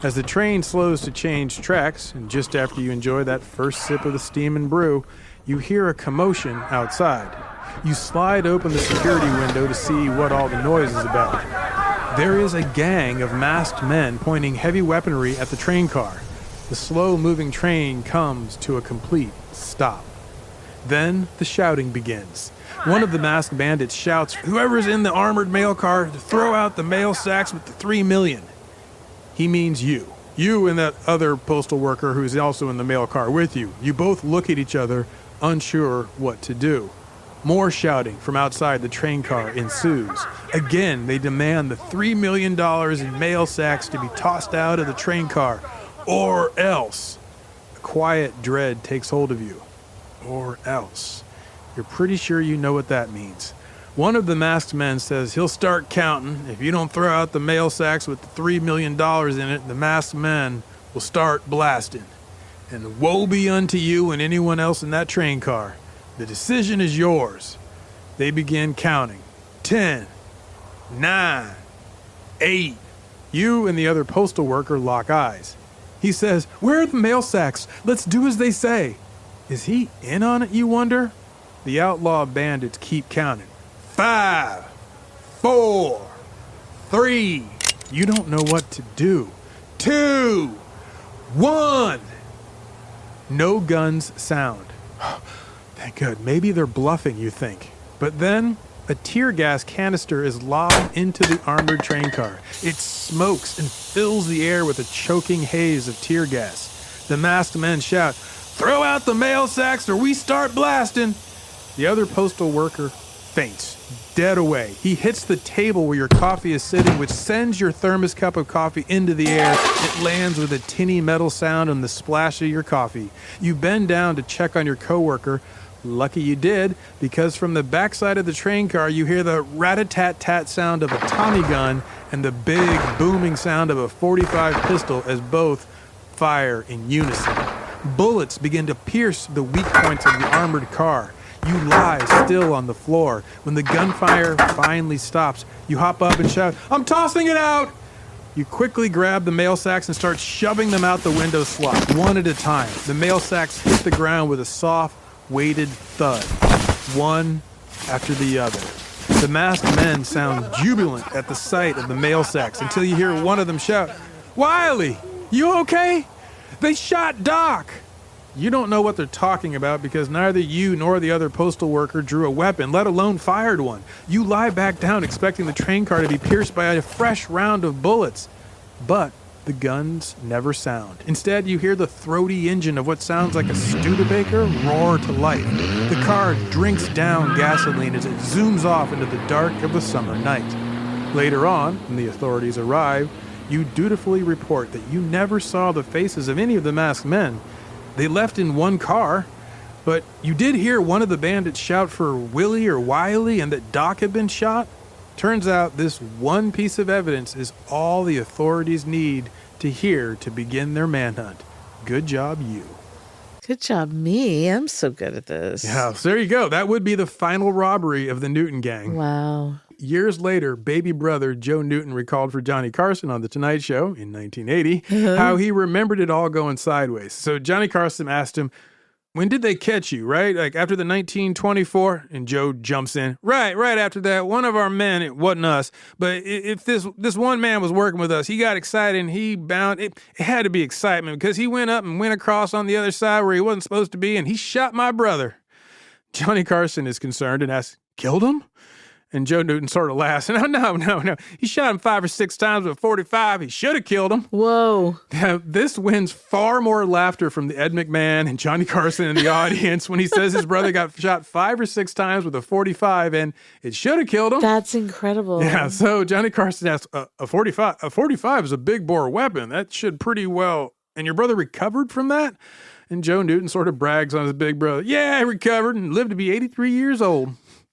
As the train slows to change tracks, and just after you enjoy that first sip of the steaming brew, you hear a commotion outside. You slide open the security window to see what all the noise is about. There is a gang of masked men pointing heavy weaponry at the train car. The slow-moving train comes to a complete stop. Then the shouting begins. One of the masked bandits shouts, "Whoever's in the armored mail car, to throw out the mail sacks with the $3 million. He means you. You and that other postal worker who's also in the mail car with you. You both look at each other, unsure what to do. More shouting from outside the train car ensues. Again, they demand the $3 million in mail sacks to be tossed out of the train car. Or else. A quiet dread takes hold of you. Or else. You're pretty sure you know what that means. One of the masked men says he'll start counting. If you don't throw out the mail sacks with the $3 million in it, the masked men will start blasting. And woe be unto you and anyone else in that train car. The decision is yours. They begin counting. 10, 9, 8. You and the other postal worker lock eyes. He says, "Where are the mail sacks? Let's do as they say." Is he in on it, you wonder? The outlaw bandits keep counting. 5, 4, 3. You don't know what to do. 2, 1. No guns sound. Thank God. Maybe they're bluffing, you think. But then a tear gas canister is lobbed into the armored train car. It smokes and fills the air with a choking haze of tear gas. The masked men shout, "Throw out the mail sacks or we start blasting." The other postal worker faints, dead away. He hits the table where your coffee is sitting, which sends your thermos cup of coffee into the air. It lands with a tinny metal sound on the splash of your coffee. You bend down to check on your coworker. Lucky you did, because from the backside of the train car you hear the rat-a-tat-tat sound of a Tommy gun and the big booming sound of a .45 pistol as both fire in unison. Bullets begin to pierce the weak points of the armored car. You lie still on the floor. When the gunfire finally stops, you hop up and shout, "I'm tossing it out!" You quickly grab the mail sacks and start shoving them out the window slot, one at a time. The mail sacks hit the ground with a soft, weighted thud, one after the other. The masked men sound jubilant at the sight of the mail sacks until you hear one of them shout, "Wiley, you okay? They shot Doc." You don't know what they're talking about because neither you nor the other postal worker drew a weapon, let alone fired one. You lie back down expecting the train car to be pierced by a fresh round of bullets. But the guns never sound. Instead, you hear the throaty engine of what sounds like a Studebaker roar to life. The car drinks down gasoline as it zooms off into the dark of the summer night. Later on, when the authorities arrive, you dutifully report that you never saw the faces of any of the masked men. They left in one car, but you did hear one of the bandits shout for Willie or Wiley and that Doc had been shot. Turns out this one piece of evidence is all the authorities need to hear to begin their manhunt. Good job, you.
Good job, me. I'm so good at this.
Yeah, so there you go. That would be the final robbery of the Newton gang.
Wow.
Years later, baby brother Joe Newton recalled for Johnny Carson on The Tonight Show in 1980 how he remembered it all going sideways. So Johnny Carson asked him, "When did they catch you, right? Like after the 1924? And Joe jumps in, right after that. One of our men, it wasn't us, but if this one man was working with us, he got excited and he bound, it had to be excitement because he went up and went across on the other side where he wasn't supposed to be and he shot my brother." Johnny Carson is concerned and asks, "Killed him?" And Joe Newton sort of laughs. No. He shot him 5 or 6 times with a 45. He should have killed him.
Whoa.
This wins far more laughter from the Ed McMahon and Johnny Carson in the audience when he says his brother got shot 5 or 6 times with a 45 and it should have killed him.
That's incredible.
Yeah, so Johnny Carson asks, a 45? A 45 is a big bore weapon. That should pretty well... And your brother recovered from that? And Joe Newton sort of brags on his big brother. Yeah, he recovered and lived to be 83 years old.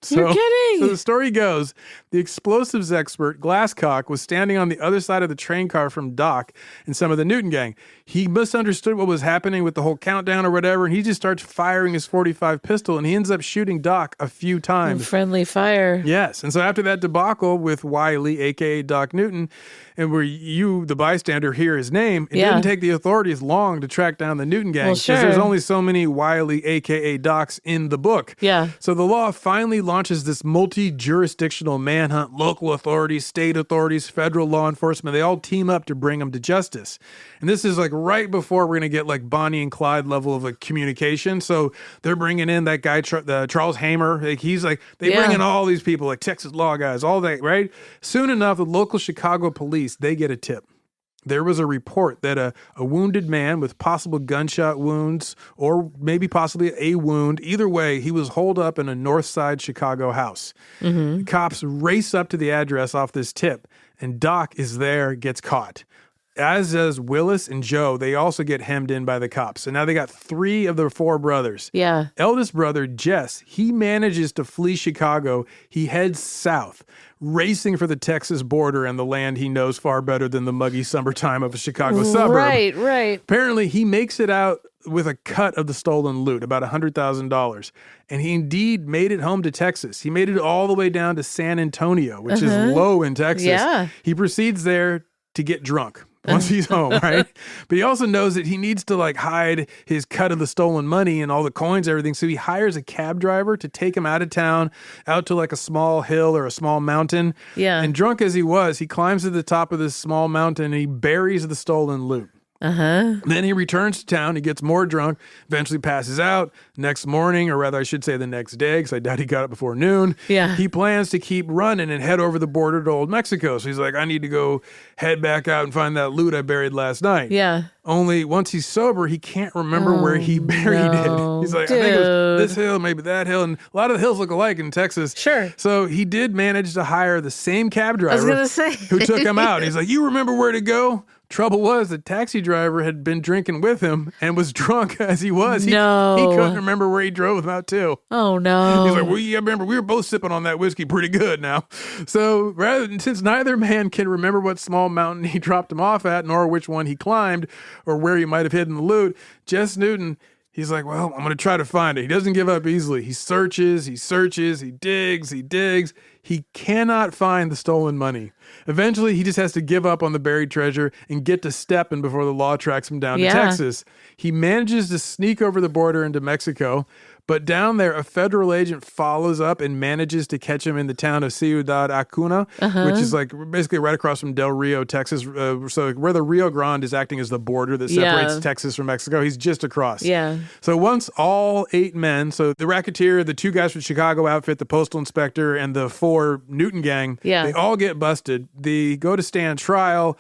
You're kidding.
So the story goes, the explosives expert, Glasscock, was standing on the other side of the train car from Doc and some of the Newton gang. He misunderstood what was happening with the whole countdown or whatever, and he just starts firing his 45 pistol, and he ends up shooting Doc a few times.
Friendly fire.
Yes. And so after that debacle with Wiley, a.k.a. Doc Newton, and where you, the bystander, hear his name, it didn't take the authorities long to track down the Newton gang. Because there's only so many Wiley, a.k.a. Docs in the book.
Yeah.
So the law finally launches this multi-jurisdictional manhunt. Local authorities, state authorities, federal law enforcement, they all team up to bring him to justice. And this is like right before we're going to get like Bonnie and Clyde level of like communication. So they're bringing in that guy, Charles Hamer. Like he's like, they bring in all these people, like Texas law guys, all that, right? Soon enough, the local Chicago police, they get a tip. There was a report that a wounded man with possible gunshot wounds or maybe possibly a wound, either way, he was holed up in a north side Chicago house. Mm-hmm. The cops race up to the address off this tip, and Doc is there, gets caught. As does Willis and Joe. They also get hemmed in by the cops. So now they got 3 of their 4 brothers. Yeah. Eldest brother, Jess, he manages to flee Chicago. He heads south, racing for the Texas border and the land he knows far better than the muggy summertime of a Chicago suburb.
Right.
Apparently, he makes it out with a cut of the stolen loot, about $100,000. And he indeed made it home to Texas. He made it all the way down to San Antonio, which is low in Texas. Yeah. He proceeds there to get drunk once he's home, right? But he also knows that he needs to like hide his cut of the stolen money and all the coins, everything. So he hires a cab driver to take him out of town, out to like a small hill or a small mountain. Yeah. And drunk as he was, he climbs to the top of this small mountain and he buries the stolen loot. Then he returns to town. He gets more drunk, eventually passes out. Next morning, or rather I should say the next day, because I doubt he got up before noon. Yeah. He plans to keep running and head over the border to Old Mexico. So he's like, I need to go head back out and find that loot I buried last night. Yeah. Only once he's sober, he can't remember where he buried it. He's like, I think it was this hill, maybe that hill. And a lot of the hills look alike in Texas. Sure. So he did manage to hire the same cab driver who took him out. He's like, you remember where to go? Trouble was, the taxi driver had been drinking with him and was drunk as he was. He couldn't remember where he drove him out to. Oh, no. He's like, well, yeah, I remember we were both sipping on that whiskey pretty good now. So since neither man can remember what small mountain he dropped him off at, nor which one he climbed, or where he might have hidden the loot, Jess Newton, he's like, well, I'm going to try to find it. He doesn't give up easily. He searches, he digs. He cannot find the stolen money. Eventually, he just has to give up on the buried treasure and get to stepping before the law tracks him down to Texas. He manages to sneak over the border into Mexico, but down there, a federal agent follows up and manages to catch him in the town of Ciudad Acuna, which is like basically right across from Del Rio, Texas. So where the Rio Grande is acting as the border that separates Texas from Mexico, he's just across. Yeah. So once all 8 men, so the racketeer, the 2 guys from Chicago outfit, the postal inspector, and the 4 Newton gang, they all get busted. They go to stand trial.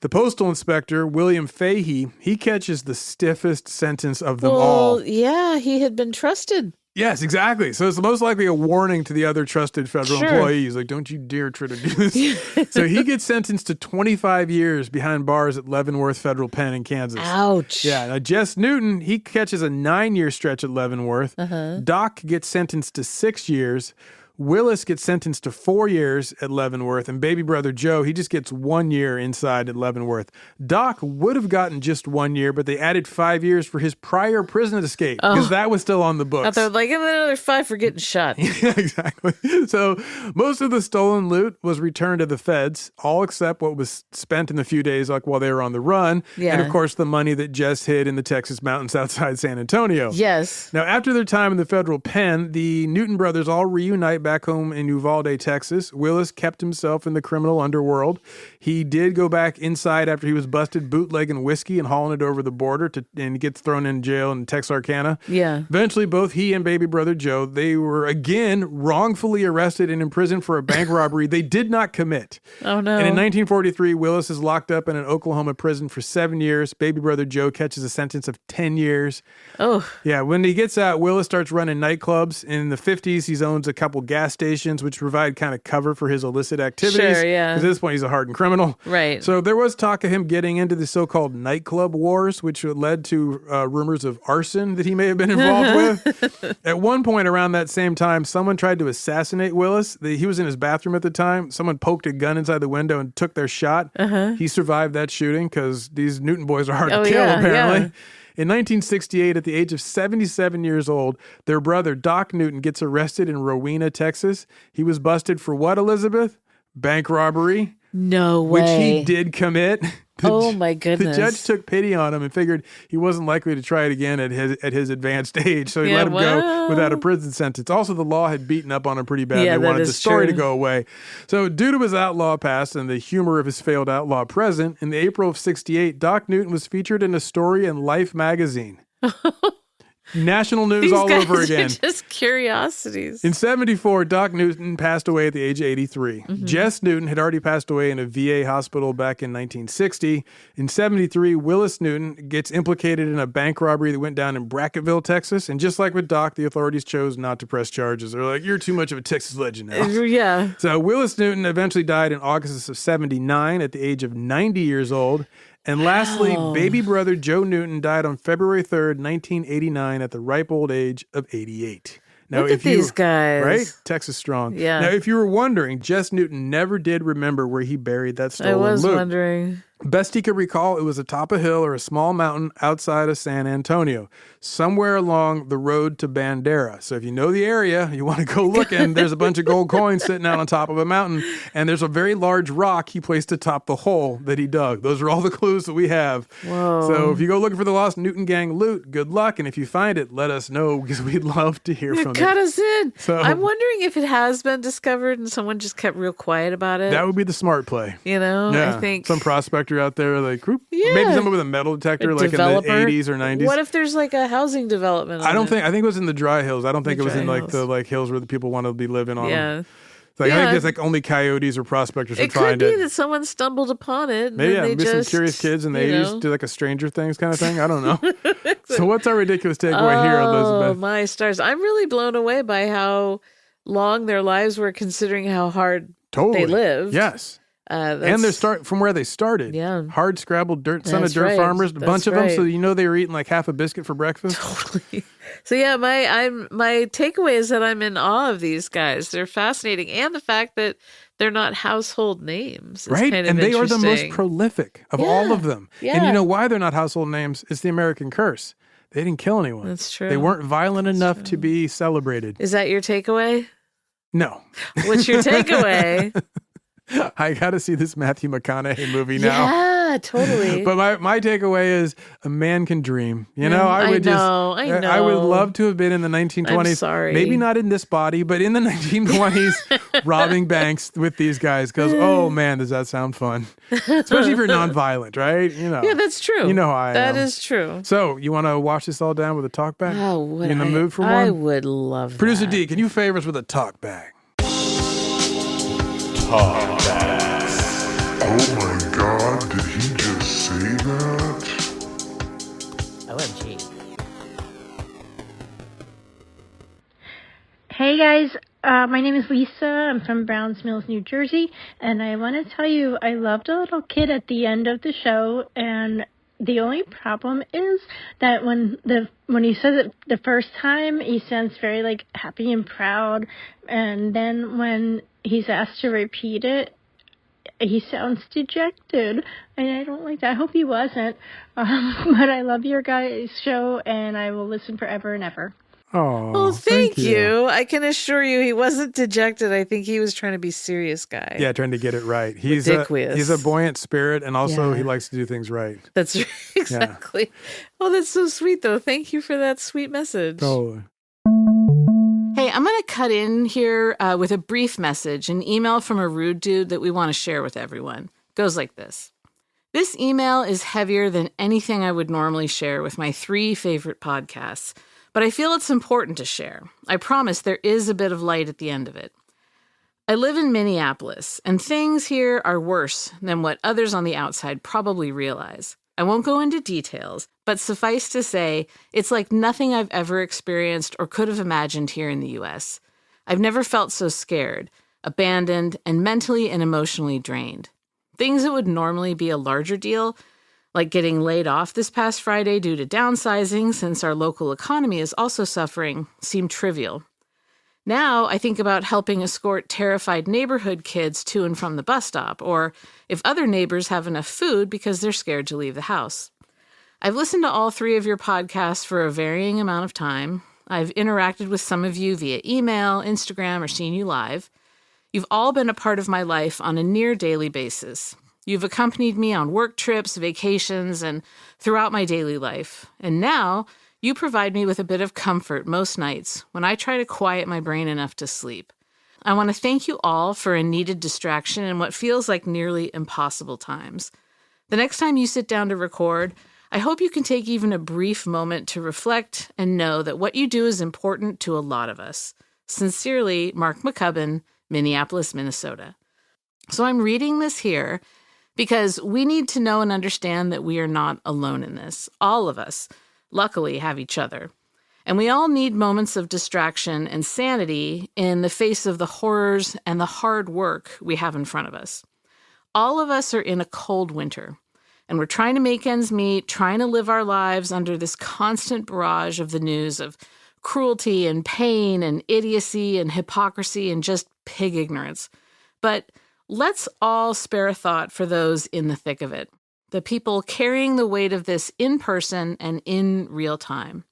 The postal inspector, William Fahey, he catches the stiffest sentence of them all. Yeah, he had been trusted. Yes, exactly. So it's most likely a warning to the other trusted federal employees. Like, don't you dare try to do this. So he gets sentenced to 25 years behind bars at Leavenworth Federal Pen in Kansas. Ouch. Yeah. Now, Jess Newton, he catches a 9-year stretch at Leavenworth. Doc gets sentenced to 6 years. Willis gets sentenced to 4 years at Leavenworth, and baby brother Joe, he just gets 1 year inside at Leavenworth. Doc would have gotten just 1 year, but they added 5 years for his prior prison escape, because that was still on the books. They're like, and then another 5 for getting shot. Yeah, exactly. So most of the stolen loot was returned to the feds, all except what was spent in the few days like while they were on the run, and of course the money that Jess hid in the Texas mountains outside San Antonio. Yes. Now, after their time in the federal pen, the Newton brothers all reunite back home in Uvalde, Texas, Willis kept himself in the criminal underworld. He did go back inside after he was busted bootlegging whiskey and hauling it over the border, and he gets thrown in jail in Texarkana.
Yeah.
Eventually, both he and baby brother Joe, they were again wrongfully arrested and imprisoned for a bank robbery they did not commit.
Oh, no.
And in 1943, Willis is locked up in an Oklahoma prison for 7 years. Baby brother Joe catches a sentence of 10 years.
Oh.
Yeah, when he gets out, Willis starts running nightclubs. In the 50s, he owns a couple gas stations, which provide kind of cover for his illicit activities.
Sure, yeah.
Because at this point, he's a hardened criminal.
Right.
So there was talk of him getting into the so-called nightclub wars, which led to rumors of arson that he may have been involved with. At one point around that same time, someone tried to assassinate Willis. He was in his bathroom at the time. Someone poked a gun inside the window and took their shot. He survived that shooting because these Newton boys are hard to kill, apparently. Yeah. In 1968, at the age of 77 years old, their brother, Doc Newton, gets arrested in Rowena, Texas. He was busted for what, Elizabeth? Bank robbery.
No way.
Which he did commit.
My goodness.
The judge took pity on him and figured he wasn't likely to try it again at his advanced age, so he let him go without a prison sentence. Also, the law had beaten up on him pretty bad. They wanted the story to go away. So due to his outlaw past and the humor of his failed outlaw present, in the April of 68, Doc Newton was featured in a story in Life magazine. National news all over again.
These guys are just curiosities.
In 74, Doc Newton passed away at the age of 83. Jess Newton had already passed away in a VA hospital back in 1960. In 73, Willis Newton gets implicated in a bank robbery that went down in Brackettville, Texas. And just like with Doc, the authorities chose not to press charges. They're like, you're too much of a Texas legend now.
Yeah.
So Willis Newton eventually died in August of 79 at the age of 90 years old. And lastly, baby brother Joe Newton died on February 3rd, 1989 at the ripe old age of 88. Now,
Look at these guys.
Right? Texas strong.
Yeah.
Now, if you were wondering, Jess Newton never did remember where he buried that stolen loot.
I was wondering.
Best he could recall, it was atop a hill or a small mountain outside of San Antonio, somewhere along the road to Bandera. So if you know the area, you want to go looking, there's a bunch of gold coins sitting out on top of a mountain, and there's a very large rock he placed atop the hole that he dug. Those are all the clues that we have.
Whoa.
So if you go looking for the lost Newton Gang loot, good luck, and if you find it, let us know, because we'd love to hear from you.
Cut us in.
So,
I'm wondering if it has been discovered and someone just kept real quiet about it.
That would be the smart play.
You know,
yeah.
I think
some prospector out there, like, maybe someone with a metal detector, like
developer.
In the 80s or 90s.
What if there's like a housing development?
I think it was in the dry hills. I don't think it was in like the hills where the people want to be living on.
Yeah.
Them. I think it's like only coyotes or prospectors would find it.
It could be that someone stumbled upon it. And
maybe
they
maybe some curious kids in the 80s do like a Stranger Things kind of thing. I don't know. So what's our ridiculous takeaway here, Elizabeth?
Oh, my stars. I'm really blown away by how long their lives were, considering how hard they lived.
Yes. And they start from where they started.
Yeah.
Hard scrabbled son of dirt farmers, a bunch of them. So they were eating like half a biscuit for breakfast.
Totally. So yeah, my takeaway is that I'm in awe of these guys. They're fascinating, and the fact that they're not household names.
Right,
kind of
and they are the most
interesting.
Prolific of all of them.
Yeah.
And you know why they're not household names? It's the American curse. They didn't kill anyone.
That's true.
They weren't violent enough to be celebrated.
Is that your takeaway?
No.
What's your takeaway?
I got to see this Matthew McConaughey movie now.
Yeah, totally.
But my takeaway is a man can dream. You know, I would
I
would love to have been in the 1920s.
I'm sorry.
Maybe not in this body, but in the 1920s, robbing banks with these guys. Because, oh man, does that sound fun? Especially if you're nonviolent, right? You know.
Yeah, that's true.
You know how I am.
That is true.
So, you want to wash this all down with a talk back?
Oh,
you in the mood for one?
I would love
Producer
that.
D, can you favor us with a talk back?
Talk bags. Oh my God, did he just say that?
OMG.
Hey guys, my name is Lisa. I'm from Browns Mills, New Jersey, and I want to tell you I loved a little kid at the end of the show, and the only problem is that when he says it the first time, he sounds very like happy and proud, and then when he's asked to repeat it, he sounds dejected, and I don't like that. I hope he wasn't, but I love your guys' show, and I will listen forever and ever.
Oh,
well, thank you. I can assure you he wasn't dejected. I think he was trying to be serious guy.
Yeah, trying to get it right. He's a buoyant spirit, and also he likes to do things right.
That's right. Exactly. Yeah. Oh, that's so sweet, though. Thank you for that sweet message.
Totally.
Hey,
I'm going to cut in here with a brief message, an email from a rude dude that we want to share with everyone. It goes like this. This email is heavier than anything I would normally share with my 3 favorite podcasts, but I feel it's important to share. I promise there is a bit of light at the end of it. I live in Minneapolis, and things here are worse than what others on the outside probably realize. I won't go into details, but suffice to say, it's like nothing I've ever experienced or could have imagined here in the U.S. I've never felt so scared, abandoned, and mentally and emotionally drained. Things that would normally be a larger deal, like getting laid off this past Friday due to downsizing since our local economy is also suffering, seem trivial. Now I think about helping escort terrified neighborhood kids to and from the bus stop, or if other neighbors have enough food because they're scared to leave the house. I've listened to all 3 of your podcasts for a varying amount of time. I've interacted with some of you via email, Instagram, or seen you live. You've all been a part of my life on a near daily basis. You've accompanied me on work trips, vacations, and throughout my daily life. And now you provide me with a bit of comfort most nights when I try to quiet my brain enough to sleep. I want to thank you all for a needed distraction in what feels like nearly impossible times. The next time you sit down to record, I hope you can take even a brief moment to reflect and know that what you do is important to a lot of us. Sincerely, Mark McCubbin, Minneapolis, Minnesota. So I'm reading this here because we need to know and understand that we are not alone in this. All of us, luckily, have each other. And we all need moments of distraction and sanity in the face of the horrors and the hard work we have in front of us. All of us are in a cold winter, and we're trying to make ends meet, trying to live our lives under this constant barrage of the news of cruelty and pain and idiocy and hypocrisy and just pig ignorance. But let's all spare a thought for those in the thick of it, the people carrying the weight of this in person and in real time,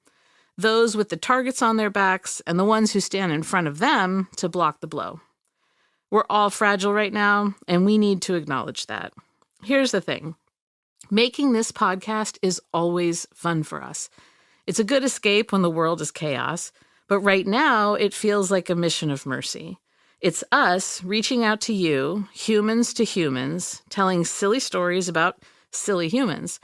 those with the targets on their backs and the ones who stand in front of them to block the blow. We're all fragile right now, and we need to acknowledge that. Here's the thing. Making this podcast is always fun for us. It's a good escape when the world is chaos, but right now it feels like a mission of mercy. It's us reaching out to you, humans to humans, telling silly stories about silly humans.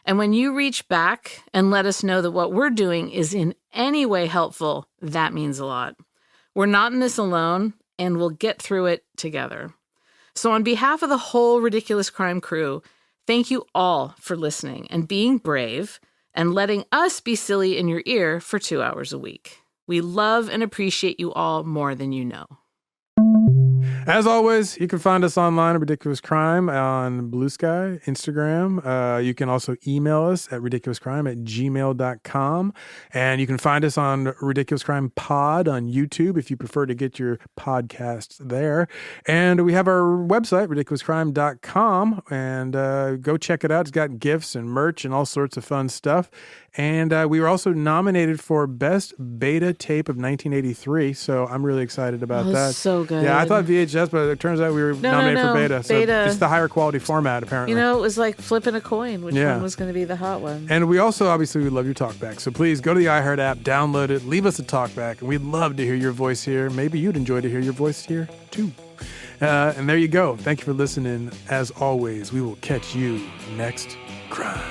And when you reach back and let us know that what we're doing is in any way helpful, that means a lot. We're not in this alone, and we'll get through it together. So on behalf of the whole Ridiculous Crime crew, thank you all for listening and being brave and letting us be silly in your ear for 2 hours a week. We love and appreciate you all more than you know.
As always, you can find us online at Ridiculous Crime on Blue Sky, Instagram. You can also email us at ridiculouscrime@gmail.com. And you can find us on Ridiculous Crime Pod on YouTube if you prefer to get your podcasts there. And we have our website, ridiculouscrime.com. And go check it out. It's got gifts and merch and all sorts of fun stuff. And we were also nominated for Best Beta Tape of 1983. So I'm really excited about that.
So good.
Yeah, I thought VHS, but it turns out we were nominated for Beta. So it's the higher quality format, apparently.
You know, it was like flipping a coin, which one was going to be the hot one.
And we also, obviously, we love your talkback. So please go to the iHeart app, download it, leave us a talkback, and we'd love to hear your voice here. Maybe you'd enjoy to hear your voice here, too. And there you go. Thank you for listening. As always, we will catch you next crime.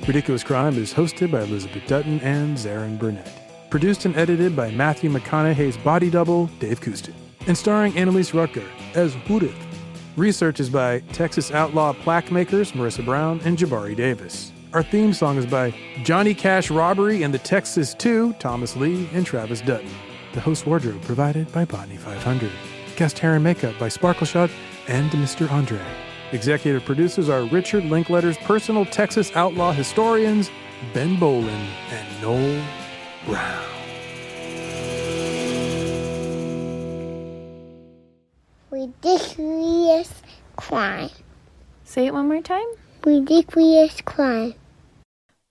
Ridiculous Crime is hosted by Elizabeth Dutton and Zaron Burnett. Produced and edited by Matthew McConaughey's body double, Dave Kustin. And starring Annalise Rutger as Judith. Research is by Texas Outlaw plaque makers Marissa Brown and Jabari Davis. Our theme song is by Johnny Cash Robbery and the Texas 2, Thomas Lee and Travis Dutton. The host wardrobe provided by Botany 500. Guest hair and makeup by Sparkleshot and Mr. Andre. Executive producers are Richard Linkletter's personal Texas outlaw historians, Ben Bolin and Noel Brown.
Ridiculous Crime.
Say it one more time.
Ridiculous Crime.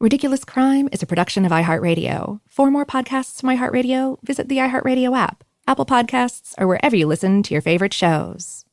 Ridiculous Crime is a production of iHeartRadio. For more podcasts from iHeartRadio, visit the iHeartRadio app, Apple Podcasts, or wherever you listen to your favorite shows.